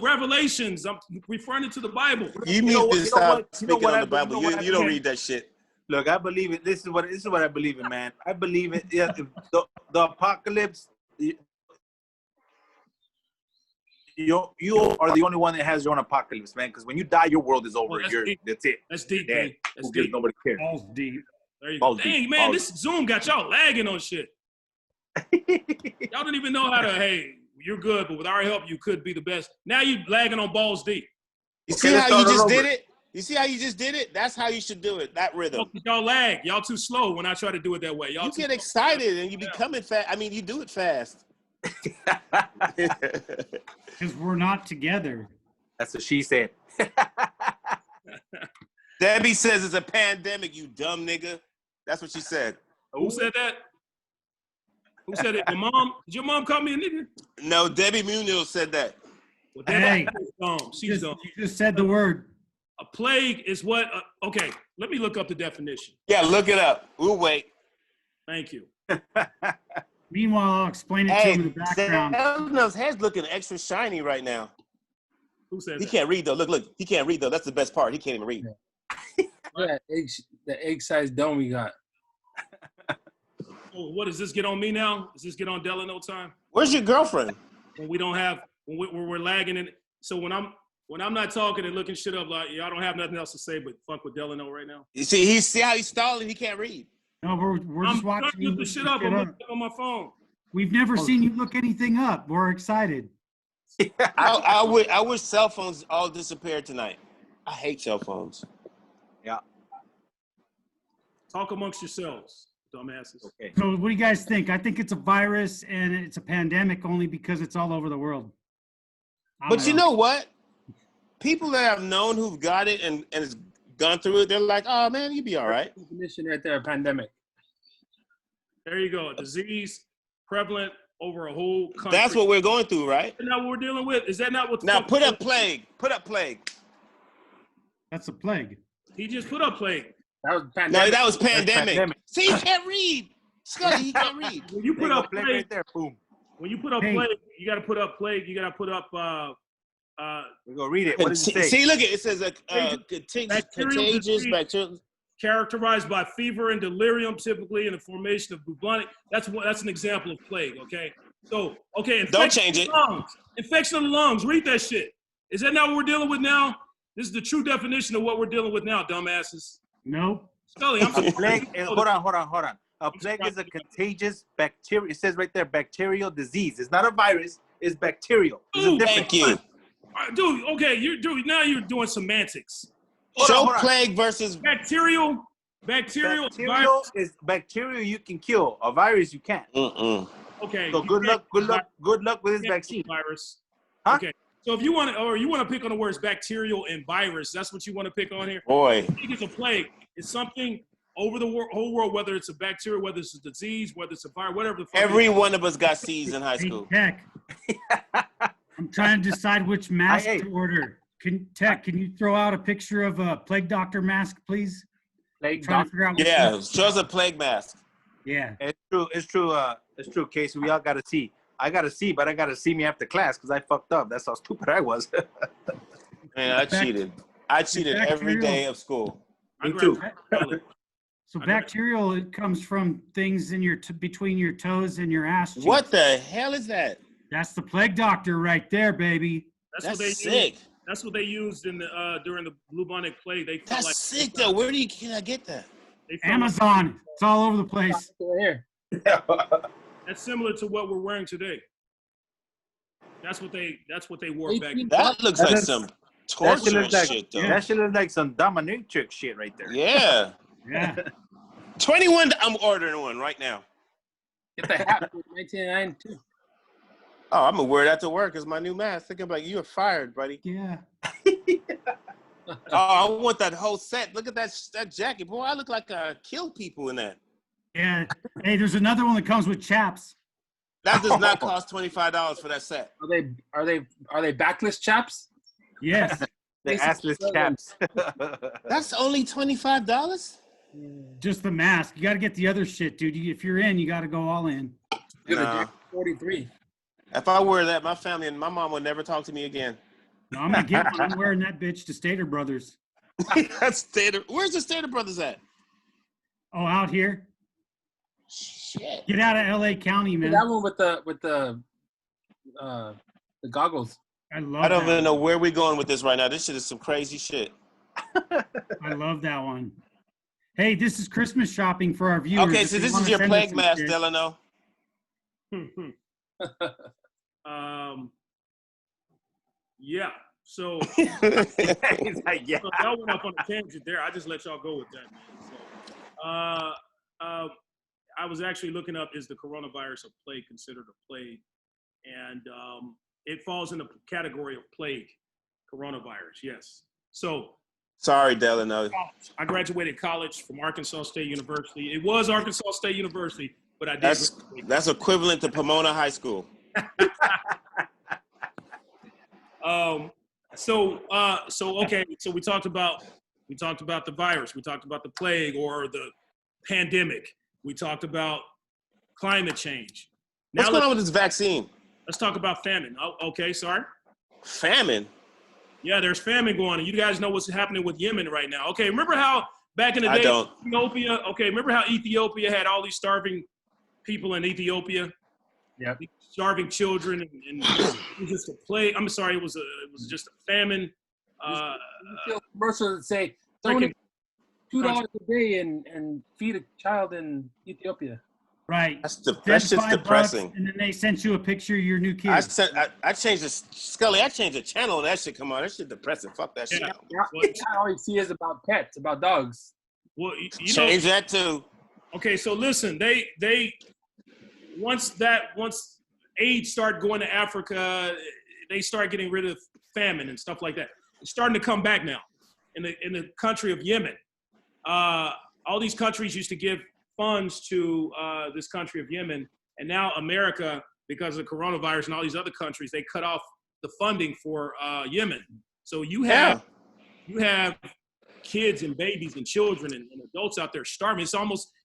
Revelations. I'm referring to the Bible. You need to stop speaking on the Bible. You don't read that shit. Look, I believe it. This is what I believe in, man. I believe it. Yeah, the apocalypse. You are the only one that has your own apocalypse, man. Because when you die, your world is over. That's it. That's deep, man. That's deep. Nobody cares. Balls deep. There you go. Dang, man, this Zoom got y'all lagging on shit. Y'all don't even know how to. Hey, you're good, but with our help, you could be the best. Now you lagging on balls deep. You see how you just did it? You see how you just did it? That's how you should do it. That rhythm. Y'all lag. Y'all too slow when I try to do it that way. You get excited and you becoming fast. I mean, you do it fast. Because we're not together. That's what she said. Debbie says it's a pandemic, you dumb nigga. That's what she said. Who said that? Who said it? Your mom? Did your mom call me a nigga? No, Debbie Munoz said that. Well, Hey, she's gone. You just said the word. A plague is what? Okay, let me look up the definition. Yeah, look it up. We'll wait. Thank you. Meanwhile, I'll explain it to him in the background. His head's looking extra shiny right now. Who said He that? can't read though. Look, he can't read though. That's the best part. He can't even read. Yeah, the egg-sized dome we got. Oh, what does this get on me now? Does this get on Delano time? Where's your girlfriend? When we don't have, when we're lagging in. So when I'm not talking and looking shit up, like y'all don't have nothing else to say but fuck with Delano right now. You see how he's stalling? He can't read. No, we're just watching you look the shit up. I'm looking on my phone. We've never seen you look anything up. We're excited. I wish cell phones all disappeared tonight. I hate cell phones. Yeah. Talk amongst yourselves, dumbasses. Okay. So what do you guys think? I think it's a virus and it's a pandemic only because it's all over the world. But you know what? People that I've known who've got it and it's gone through it, they're like, oh man, you'd be all right. Definition right there, pandemic. There you go. A disease prevalent over a whole country. That's what we're going through, right? Isn't that what we're dealing with? Is that not what the Now fuck put up plague. Put up plague. That's a plague. He just put up plague. That was pandemic. No, that was pandemic. See, he can't read. Scully, he can't read. When you put up plague right there, boom. When you put up plague, you got to put up plague. You got to put up. We go read it. What does it say? See, look, it says a contagious bacterial. Characterized by fever and delirium, typically in the formation of bubonic. That's an example of plague. Okay, so Don't change it. Infection of the lungs. Read that shit. Is that not what we're dealing with now? This is the true definition of what we're dealing with now, dumbasses. Nope. Scully, I'm A plague. Hold on. A plague is a contagious bacteria. It says right there, bacterial disease. It's not a virus. It's bacterial. Ooh, thank you. Dude, okay, now you're doing semantics. Show plague versus bacterial. Bacterial Bacterial you can kill. A virus you can't. Okay. So good luck with this vaccine. Virus. Huh? Okay. So if you want to pick on the words bacterial and virus, that's what you want to pick on here. Boy, I think it's a plague. It's something over the whole world, whether it's a bacteria, whether it's a disease, whether it's a virus, whatever the fuck. every one of us got C's in high school. Hey, Tech. I'm trying to decide which mask to order. Can you throw out a picture of a plague doctor mask, please? Plague Yeah, show us a plague mask. Yeah. It's true, Casey. We all gotta see. I gotta see, but I gotta see me after class because I fucked up. That's how stupid I was. Man, I cheated. I cheated every day of school. Me too. So bacterial, it comes from things in your between your toes and your ass cheeks. What the hell is that? That's the plague doctor right there, baby. That's sick. That's what they used in the during the bubonic plague. That's sick though. Where can I get that? Amazon. It's all over the place. Here. That's similar to what we're wearing today. That's what they wore back then. That looks like some torture shit though. That shit looks like some dominatrix shit right there. Yeah. Yeah. 21. I'm ordering one right now. Get the hat for 1999 too. Oh, I'm gonna wear that to work as my new mask. Thinking like you're fired, buddy. Yeah. Oh, I want that whole set. Look at that jacket, boy. I look like I killed people in that. Yeah. Hey, there's another one that comes with chaps. That does not cost $25 for that set. Are they backless chaps? Yes. The assless chaps. That's only $25. Just the mask. You got to get the other shit, dude. If you're in, you got to go all in. Nah. 43. If I wear that, my family and my mom would never talk to me again. No, I'm going to get one. I'm wearing that bitch to Stater Brothers. That's Stater. Where's the Stater Brothers at? Oh, out here? Shit. Get out of LA County, man. That one with the goggles. I love I don't that even know where we're going with this right now. This shit is some crazy shit. I love that one. Hey, this is Christmas shopping for our viewers. Okay, so this is your plague mask, Delano. Yeah. So, He's like, yeah. so y'all went off on a tangent there. I just let y'all go with that, man. So, I was actually looking up, is the coronavirus a plague, considered a plague? And it falls in the category of plague, coronavirus, yes. So, Sorry, Delano. I graduated college from Arkansas State University. It was Arkansas State University, but I did. That's equivalent to Pomona High School. Okay. So we talked about the virus. We talked about the plague or the pandemic. We talked about climate change. What's going on with this vaccine? Let's talk about famine. Oh, okay, sorry. Famine? Yeah, there's famine going on. You guys know what's happening with Yemen right now. Okay, remember how back in the day, I don't. Ethiopia? Okay, remember how Ethiopia had all these starving people in Ethiopia? Yeah. Starving children and it was just a plague. I'm sorry, it was just a famine. Commercials that say $2 a day and feed a child in Ethiopia. Right. That's just depressing. And then they sent you a picture of your new kid. I changed the Scully. I changed the channel and that shit come on. That shit depressing. Fuck that shit. All you see is about pets, about dogs. Well, change that too. Okay, so listen, they once aid started going to Africa, they start getting rid of famine and stuff like that. It's starting to come back now in the country of Yemen. All these countries used to give funds to this country of Yemen, and now America, because of coronavirus and all these other countries, they cut off the funding for Yemen. So you have kids and babies and children and adults out there starving.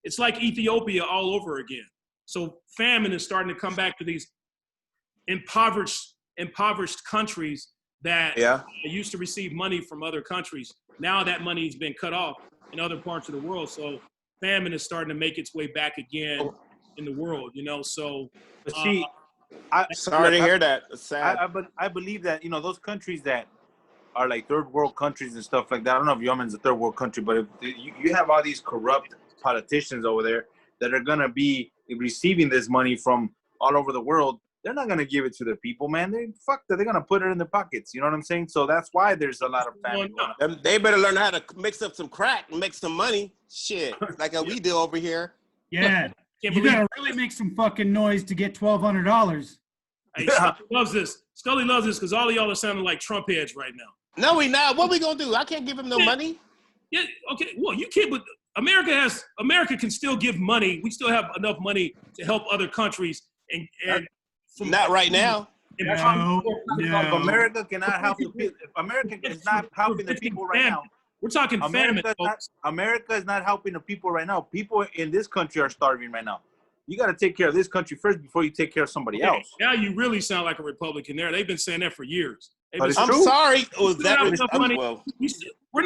It's like Ethiopia all over again. So famine is starting to come back to these impoverished countries that used to receive money from other countries. Now that money's been cut off in other parts of the world. So famine is starting to make its way back again in the world, So, see, sorry to hear that. It's sad. I believe that those countries that are like third world countries and stuff like that. I don't know if Yemen's a third world country, but if you have all these corrupt politicians over there that are gonna be receiving this money from all over the world, they're not gonna give it to the people, man. They're gonna put it in their pockets. You know what I'm saying? So that's why there's a lot of famine going on. They better learn how to mix up some crack and make some money. Shit, like we do over here. Yeah. You gotta really make some fucking noise to get $1,200. Hey, Scully loves this. Scully loves this because all of y'all are sounding like Trump heads right now. No, we not. What we gonna do? I can't give him no money. Yeah, okay. Well, you can't, but America can still give money. We still have enough money to help other countries. And not right now. No. If America cannot help the people, if America is not helping the people right now, we're talking famine. America is not helping the people right now. People in this country are starving right now. You got to take care of this country first before you take care of somebody else. Now you really sound like a Republican there. They've been saying that for years. I'm sorry. Was that money? We're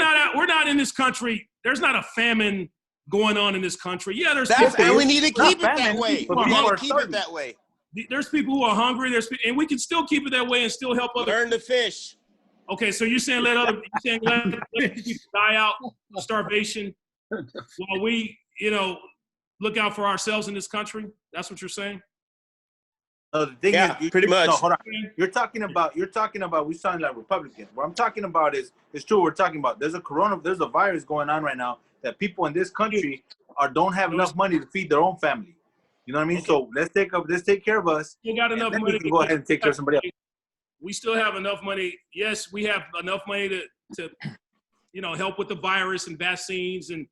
not in this country. There's not a famine going on in this country. Yeah, there's people, and we need to keep it that way. We got to keep it that way. There's people who are hungry. And we can still keep it that way and still help others. Learn to fish. Okay, so you're saying let people die out of starvation while we, look out for ourselves in this country? That's what you're saying? No, the thing is, pretty much. No, hold on. You're talking about. We sound like Republicans. What I'm talking about is true. We're talking about there's a virus going on right now that people in this country don't have enough money to feed their own family. You know what I mean? Okay. So let's take care of us. You got enough money. We can go ahead and take care of somebody else. We still have enough money. Yes, we have enough money to help with the virus and vaccines and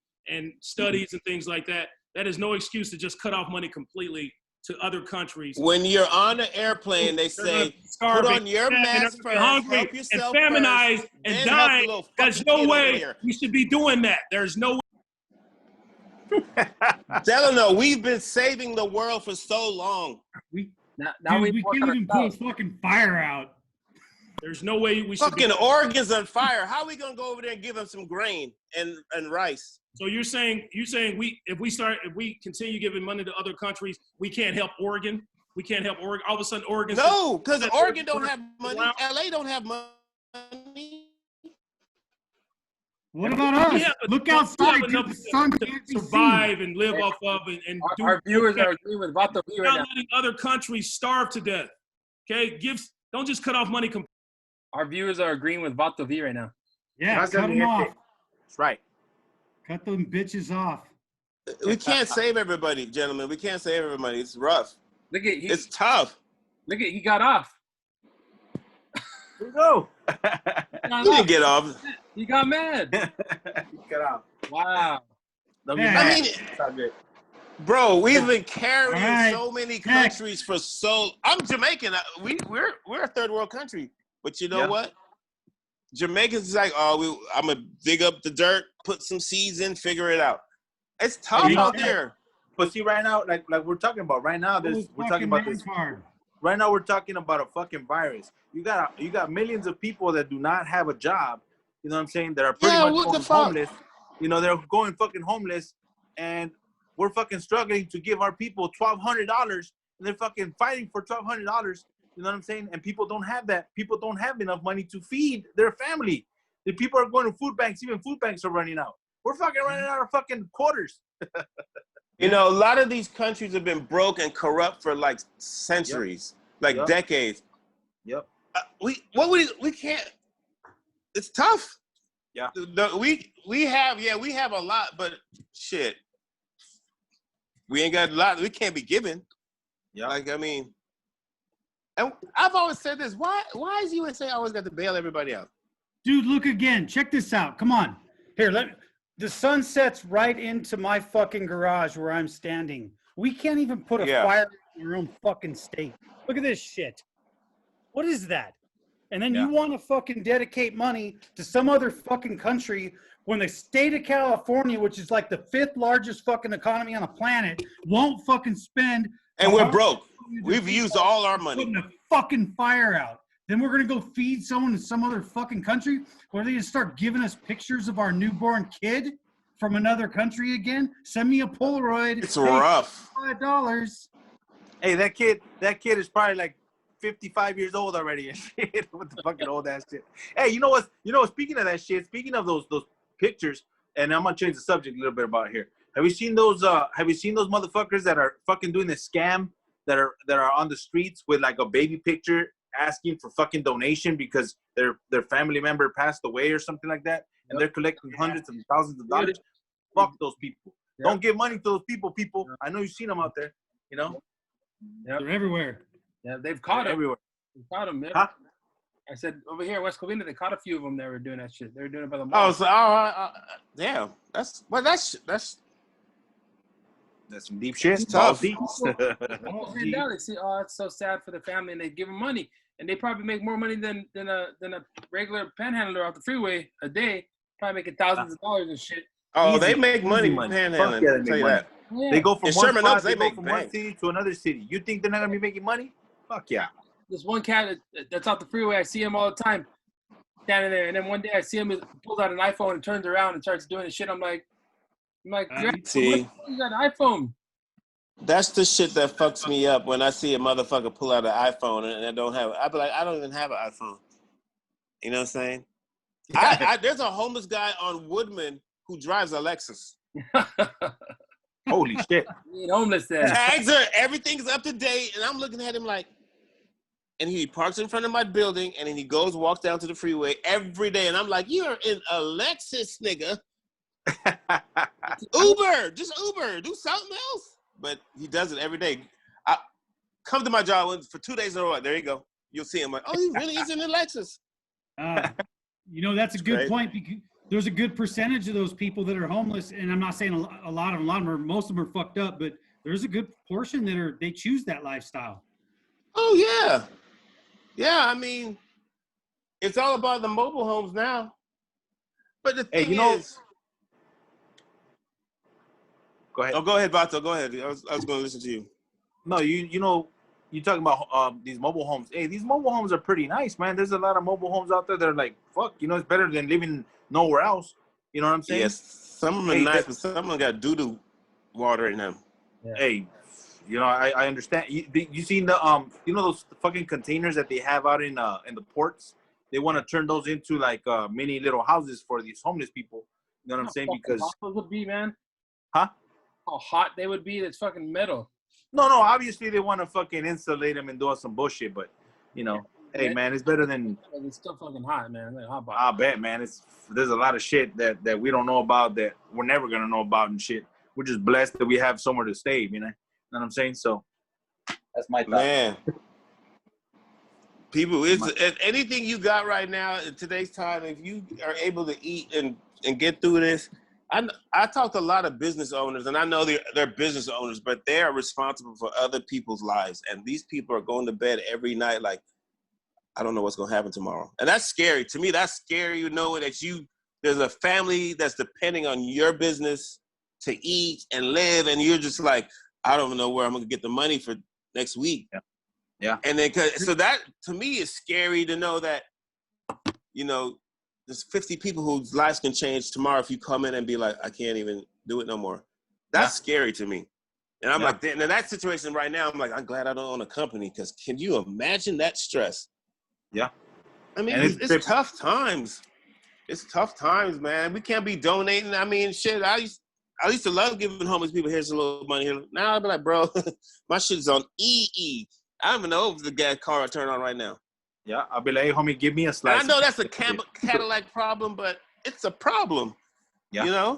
studies and things like that. That is no excuse to just cut off money completely to other countries. When you're on an airplane, they say, put on your mask first, hungry and feminized and dying. There's no way we should be doing that. There's no way. Delano, we've been saving the world for so long. We can't even put a fucking fire out. There's no way we should fucking Oregon's on fire. How are we gonna go over there and give them some grain and rice? So you're saying if we continue giving money to other countries, we can't help Oregon? We can't help Oregon? All of a sudden Oregon. No, because Oregon don't have money. LA don't have money. What about us? Look outside. The sun to survive and live off of and do. Our viewers are agreeing with Vato V right now. Not letting other countries starve to death. Okay, don't just cut off money. Our viewers are agreeing with Vato V right now. Yeah, cut them off. That's right. Cut them bitches off. We can't save everybody, gentlemen. We can't save everybody. It's rough. It's tough. Look at he got off. Here we go. He didn't get off. He got mad. He got off. Wow. I mean, bro, we've been carrying so many countries for so. I'm Jamaican. We're a third world country, but you know what? Jamaicans is like, I'm gonna dig up the dirt, put some seeds in, figure it out. It's tough out there. But see, right now, like we're talking about right now, we're talking about this. Right now, we're talking about a fucking virus. You got millions of people that do not have a job. You know what I'm saying? That are pretty much going homeless. They're going fucking homeless, and we're fucking struggling to give our people $1,200, and they're fucking fighting for $1,200. You know what I'm saying? And people don't have that. People don't have enough money to feed their family. The people are going to food banks. Even food banks are running out. We're fucking running out of fucking quarters. A lot of these countries have been broke and corrupt for like centuries, decades. Yep. We can't. It's tough. Yeah. We have a lot, but shit, we ain't got a lot. We can't be giving. Yeah. And I've always said this. Why is USA always got to bail everybody out? Dude, look again. Check this out. Come on. Here, the sun sets right into my fucking garage where I'm standing. We can't even put a fire in your own fucking state. Look at this shit. What is that? And then you want to fucking dedicate money to some other fucking country when the state of California, which is like the 5th largest fucking economy on the planet, won't fucking spend. And we're broke. We've used all our money. Putting a fucking fire out. Then we're going to go feed someone in some other fucking country? Or are they going to start giving us pictures of our newborn kid from another country again? Send me a Polaroid. It's rough. $5. Hey, that kid is probably like 55 years old already and shit. What the fucking old ass shit. Hey, you know what? Speaking of that shit, speaking of those pictures, and I'm gonna change the subject a little bit about here. Have you seen those motherfuckers that are fucking doing this scam that are on the streets with like a baby picture asking for fucking donation because their family member passed away or something like that, and they're collecting hundreds of thousands of dollars. Fuck those people. Don't give money to those people. I know you've seen them out there. You know, they're everywhere. Yeah, they've caught them everywhere. They caught them. Yeah. Huh? I said over here in West Covina, they caught a few of them that were doing that shit. They were doing it by the mall. Oh, so damn. That's some deep shit. It's tough. Deep. They see, oh, it's so sad for the family, and they give them money, and they probably make more money than a regular panhandler off the freeway a day, probably making thousands of dollars and shit. Oh, Easy. they make money Easy panhandling. Yeah, I'll tell you that. Yeah. They go from In one Sherman spot, Oaks, they they go make from bank. one city to another city. You think they're not gonna be making money? Fuck yeah. This one cat that's off the freeway, I see him all the time, standing there, and then one day I see him he pulls out an iPhone and turns around and starts doing the shit. I'm like, See, you got an iPhone? that's the shit that fucks me up when I see a motherfucker pull out an iPhone and I don't have it. I be like, I don't even have an iPhone. You know what I'm saying? There's a homeless guy on Woodman who drives a Lexus. Holy shit. You ain't homeless there. Tags are, everything's up to date, and I'm looking at him like, and he parks in front of my building, and then he walks down to the freeway every day, and I'm like, you're in a Lexus, nigga. Just Uber, do something else. But he does it every day. I come to my job for 2 days in a row. There you go. You'll see him like, oh, he really is in a Lexus. That's a good point, because there's a good percentage of those people that are homeless, and I'm not saying a lot of them are, most of them are fucked up, but there's a good portion that they choose that lifestyle. Oh yeah. Yeah, I mean, it's all about the mobile homes now. But the thing is, go ahead. Oh, go ahead, Vato. Go ahead. I was going to listen to you. No, you're talking about these mobile homes. Hey, these mobile homes are pretty nice, man. There's a lot of mobile homes out there that are like, fuck, it's better than living nowhere else. You know what I'm saying? Yes, some of them are nice, but some of them got doo-doo water in them. Yeah. Hey, I understand. You seen the those fucking containers that they have out in the ports? They want to turn those into like mini little houses for these homeless people. You know what I'm saying? Because how hot those would be, man. Huh? How hot they would be? That's fucking metal. No, obviously they want to fucking insulate them and do some bullshit, but hey man, it's better than. It's still fucking hot, man. Like, hot I bet, man. There's a lot of shit that we don't know about, that we're never gonna know about and shit. We're just blessed that we have somewhere to stay, you know what I'm saying? So that's my thought. Man, people, it's anything you got right now in today's time. If you are able to eat and get through this, I talk to a lot of business owners, and I know they're business owners, but they are responsible for other people's lives. And these people are going to bed every night like, I don't know what's going to happen tomorrow. And that's scary. To me, that's scary, knowing that there's a family that's depending on your business to eat and live, and you're just like, I don't know where I'm going to get the money for next week. Yeah. And then, so that, to me, is scary to know that, there's 50 people whose lives can change tomorrow if you come in and be like, I can't even do it no more. That's scary to me. And I'm like, in that situation right now, I'm like, I'm glad I don't own a company, because can you imagine that stress? Yeah. I mean, it's tough times. It's tough times, man. We can't be donating. I mean, shit, I used to love giving homeless people, here's a little money here. Now I'll be like, bro, my shit's on EE. I don't even know if the gas car will turn on right now. Yeah, I'll be like, hey, homie, give me a slice. And I know that's a Cadillac problem, but it's a problem. Yeah.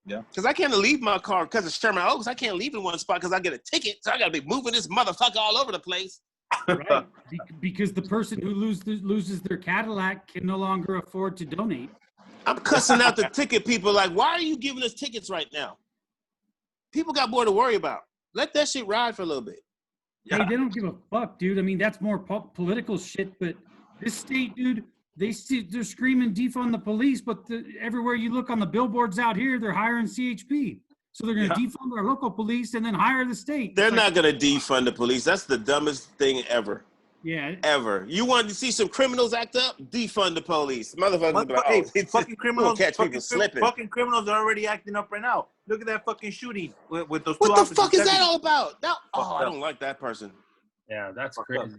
Yeah. Because I can't leave my car because of Sherman Oaks. I can't leave in one spot because I get a ticket. So I got to be moving this motherfucker all over the place. Right. Because the person who loses their Cadillac can no longer afford to donate. I'm cussing out the ticket people like, why are you giving us tickets right now? People got more to worry about. Let that shit ride for a little bit. Yeah. Hey, they don't give a fuck, dude. I mean, that's more political shit, but this state, dude, they're screaming defund the police, but everywhere you look on the billboards out here, they're hiring CHP. So they're going to defund our local police and then hire the state. They're not going to defund the police. That's the dumbest thing ever. Yeah. Ever. You want to see some criminals act up? Defund the police. Motherfuckers be like, fucking criminals catch people slipping. Fucking criminals are already acting up right now. Look at that fucking shooting with those. What the fuck is that all about? I don't like that person. Yeah, that's crazy.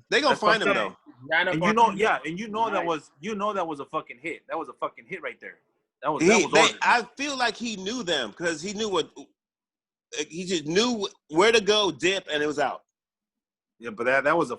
They gonna find him though. And you know that was a fucking hit. That was a fucking hit right there. That was I feel like he knew them because he knew what he just knew where to go, dip, and it was out. Yeah, but that was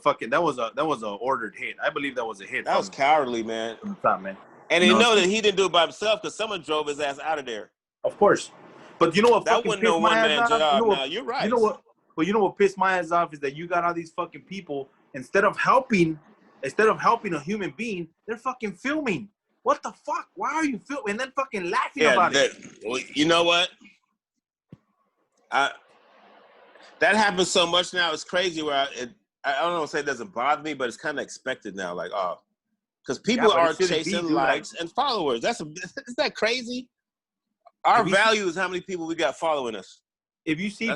a ordered hit. I believe that was a hit. That was cowardly, man. From the top, man. And they know that he didn't do it by himself because someone drove his ass out of there. Of course. But you know what? That wasn't no one-man job. No, you're right. You know what? Well, you know what pissed my ass off is that you got all these fucking people, instead of helping a human being, they're fucking filming. What the fuck? Why are you filming and then fucking laughing about it? Well, you know what? That happens so much now. It's crazy. Where I don't want to say it doesn't bother me, but it's kind of expected now. Like, oh, because people are chasing likes and followers. Isn't that crazy? Our value is how many people we got following us. If you see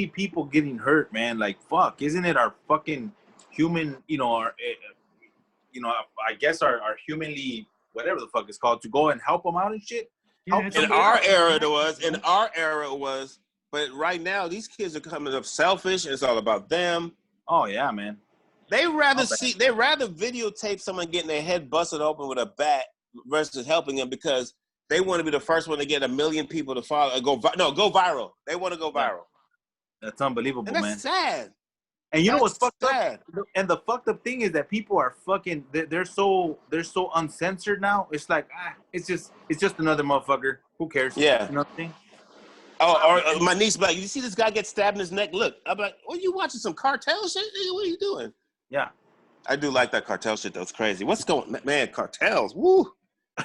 people getting hurt, man, like fuck, isn't it our fucking human? I guess our humanly whatever the fuck it's called to go and help them out and shit. Yeah, in our era, it was. But right now, these kids are coming up selfish. And it's all about them. Oh yeah, man. They rather videotape someone getting their head busted open with a bat versus helping them because they want to be the first one to get 1 million people to follow. Go viral. They want to go viral. That's unbelievable, and that's man. Sad. And you know what's fucked up? And the fucked up thing is that people are fucking. They're so uncensored now. It's like it's just another motherfucker. Who cares? Yeah. You know what I'm saying? Oh, or my niece be like, you see this guy get stabbed in his neck? Look, I'm like, well, you watching some cartel shit? What are you doing? Yeah. I do like that cartel shit. That's crazy. What's going, man? Cartels. Woo.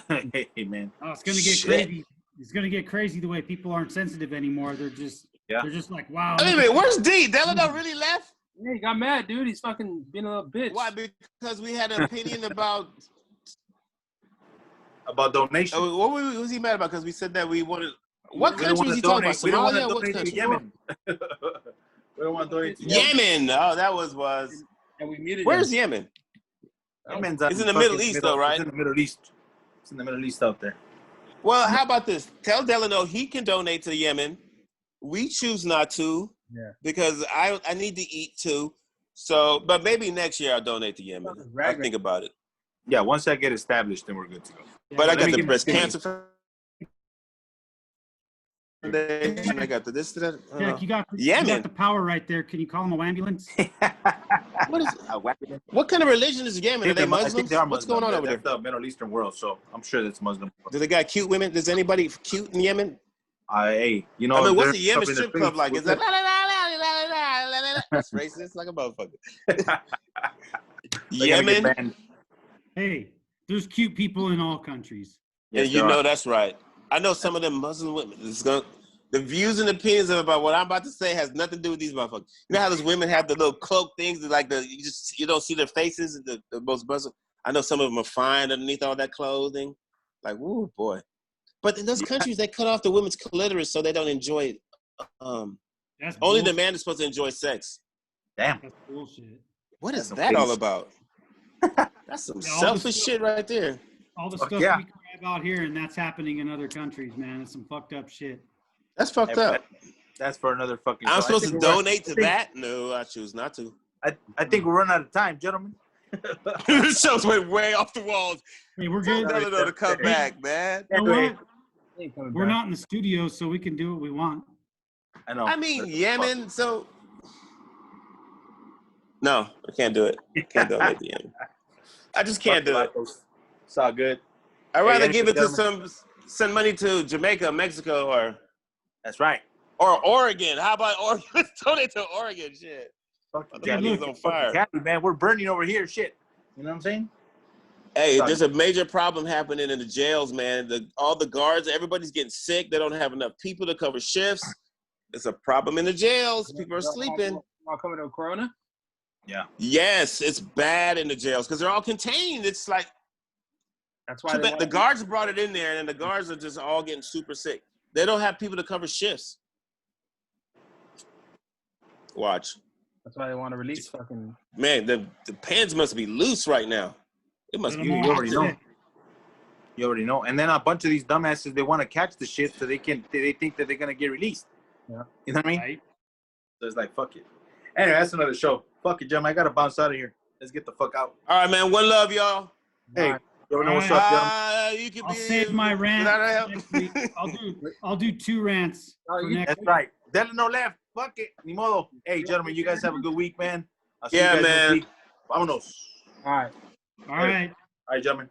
Hey, man. Oh, it's gonna get crazy. It's gonna get crazy the way people aren't sensitive anymore. They're just like, wow. Wait a minute, where's D? Delano really left? Yeah, he got mad, dude. He's fucking being a little bitch. Why? Because we had an opinion about donation. What was he mad about? Because we said that we wanted. What country is he talking about? Somalia? What country? Yemen. We don't want to donate to Yemen. Oh, that was. And we muted Where's Yemen? Yemen's it's in the Middle East, though, right? It's in the Middle East. It's in the Middle East out there. Well, how about this? Tell Delano he can donate to Yemen. We choose not to because I need to eat too. So, but maybe next year I'll donate to Yemen. I'll think about it. Yeah, once I get established, then we're good to go. But I got the breast cancer. I got the this to that. Jack, you got the power right there. Can you call him an ambulance? What kind of religion is Yemen? Are they Muslims? I think they are Muslim. What's going on over there? That's the Middle Eastern world, so I'm sure that's Muslim. Do they got cute women? Does anybody cute in Yemen? Hey, you know. I mean, what's the Yemen strip club like? Is that that's racist like a motherfucker? Yemen. Hey, there's cute people in all countries. Yeah, you know that's right. I know some of them Muslim women. The views and opinions about what I'm about to say has nothing to do with these motherfuckers. You know how those women have the little cloak things that like you don't see their faces, the most Muslim. I know some of them are fine underneath all that clothing. Like, woo, boy. But in those countries, they cut off the women's clitoris so they don't enjoy it. Only the man is supposed to enjoy sex. Damn. That's bullshit. What is that all about? That's some selfish shit right there. All the stuff we cry about here, and that's happening in other countries, man. It's some fucked up shit. That's fucked up. That's for another fucking. I'm supposed to donate to that? No, I choose not to. I think we're running out of time, gentlemen. This show's went way off the walls. Hey, we're good. To come back, man. You know what? We're not in the studio, so we can do what we want. I know. I mean, Yemen, so. No, I can't do it. Can't donate to Yemen. I just can't do it. It's all good. I'd rather give it to send money to Jamaica, Mexico, or. That's right. Or Oregon. How about Oregon? Let's donate to Oregon, shit. Fuck on fire. Cali, man, we're burning over here, shit. You know what I'm saying? Hey, there's a major problem happening in the jails, man. All the guards, everybody's getting sick. They don't have enough people to cover shifts. It's a problem in the jails. People are sleeping. All coming to Corona? Yeah. Yes, it's bad in the jails because they're all contained. It's like that's why the guards brought it in there, and the guards are just all getting super sick. They don't have people to cover shifts. Watch. That's why they want to release fucking. Man, the pens must be loose right now. It must be. You already know. You already know. And then a bunch of these dumbasses, they want to catch the shit so they think that they're gonna get released. Yeah. You know what I mean? Right. So it's like fuck it. Anyway, that's another show. Fuck it, Jim. I gotta bounce out of here. Let's get the fuck out. All right, man. One love, y'all. Hey. You know what's up, I'll save my rant next week. I'll do 2 rants. That's right. Delano left. Fuck it. Ni modo. Hey, gentlemen, you guys have a good week, man. I'll see Yeah, you guys man. next week. Vámonos. All right. All right. All right, gentlemen.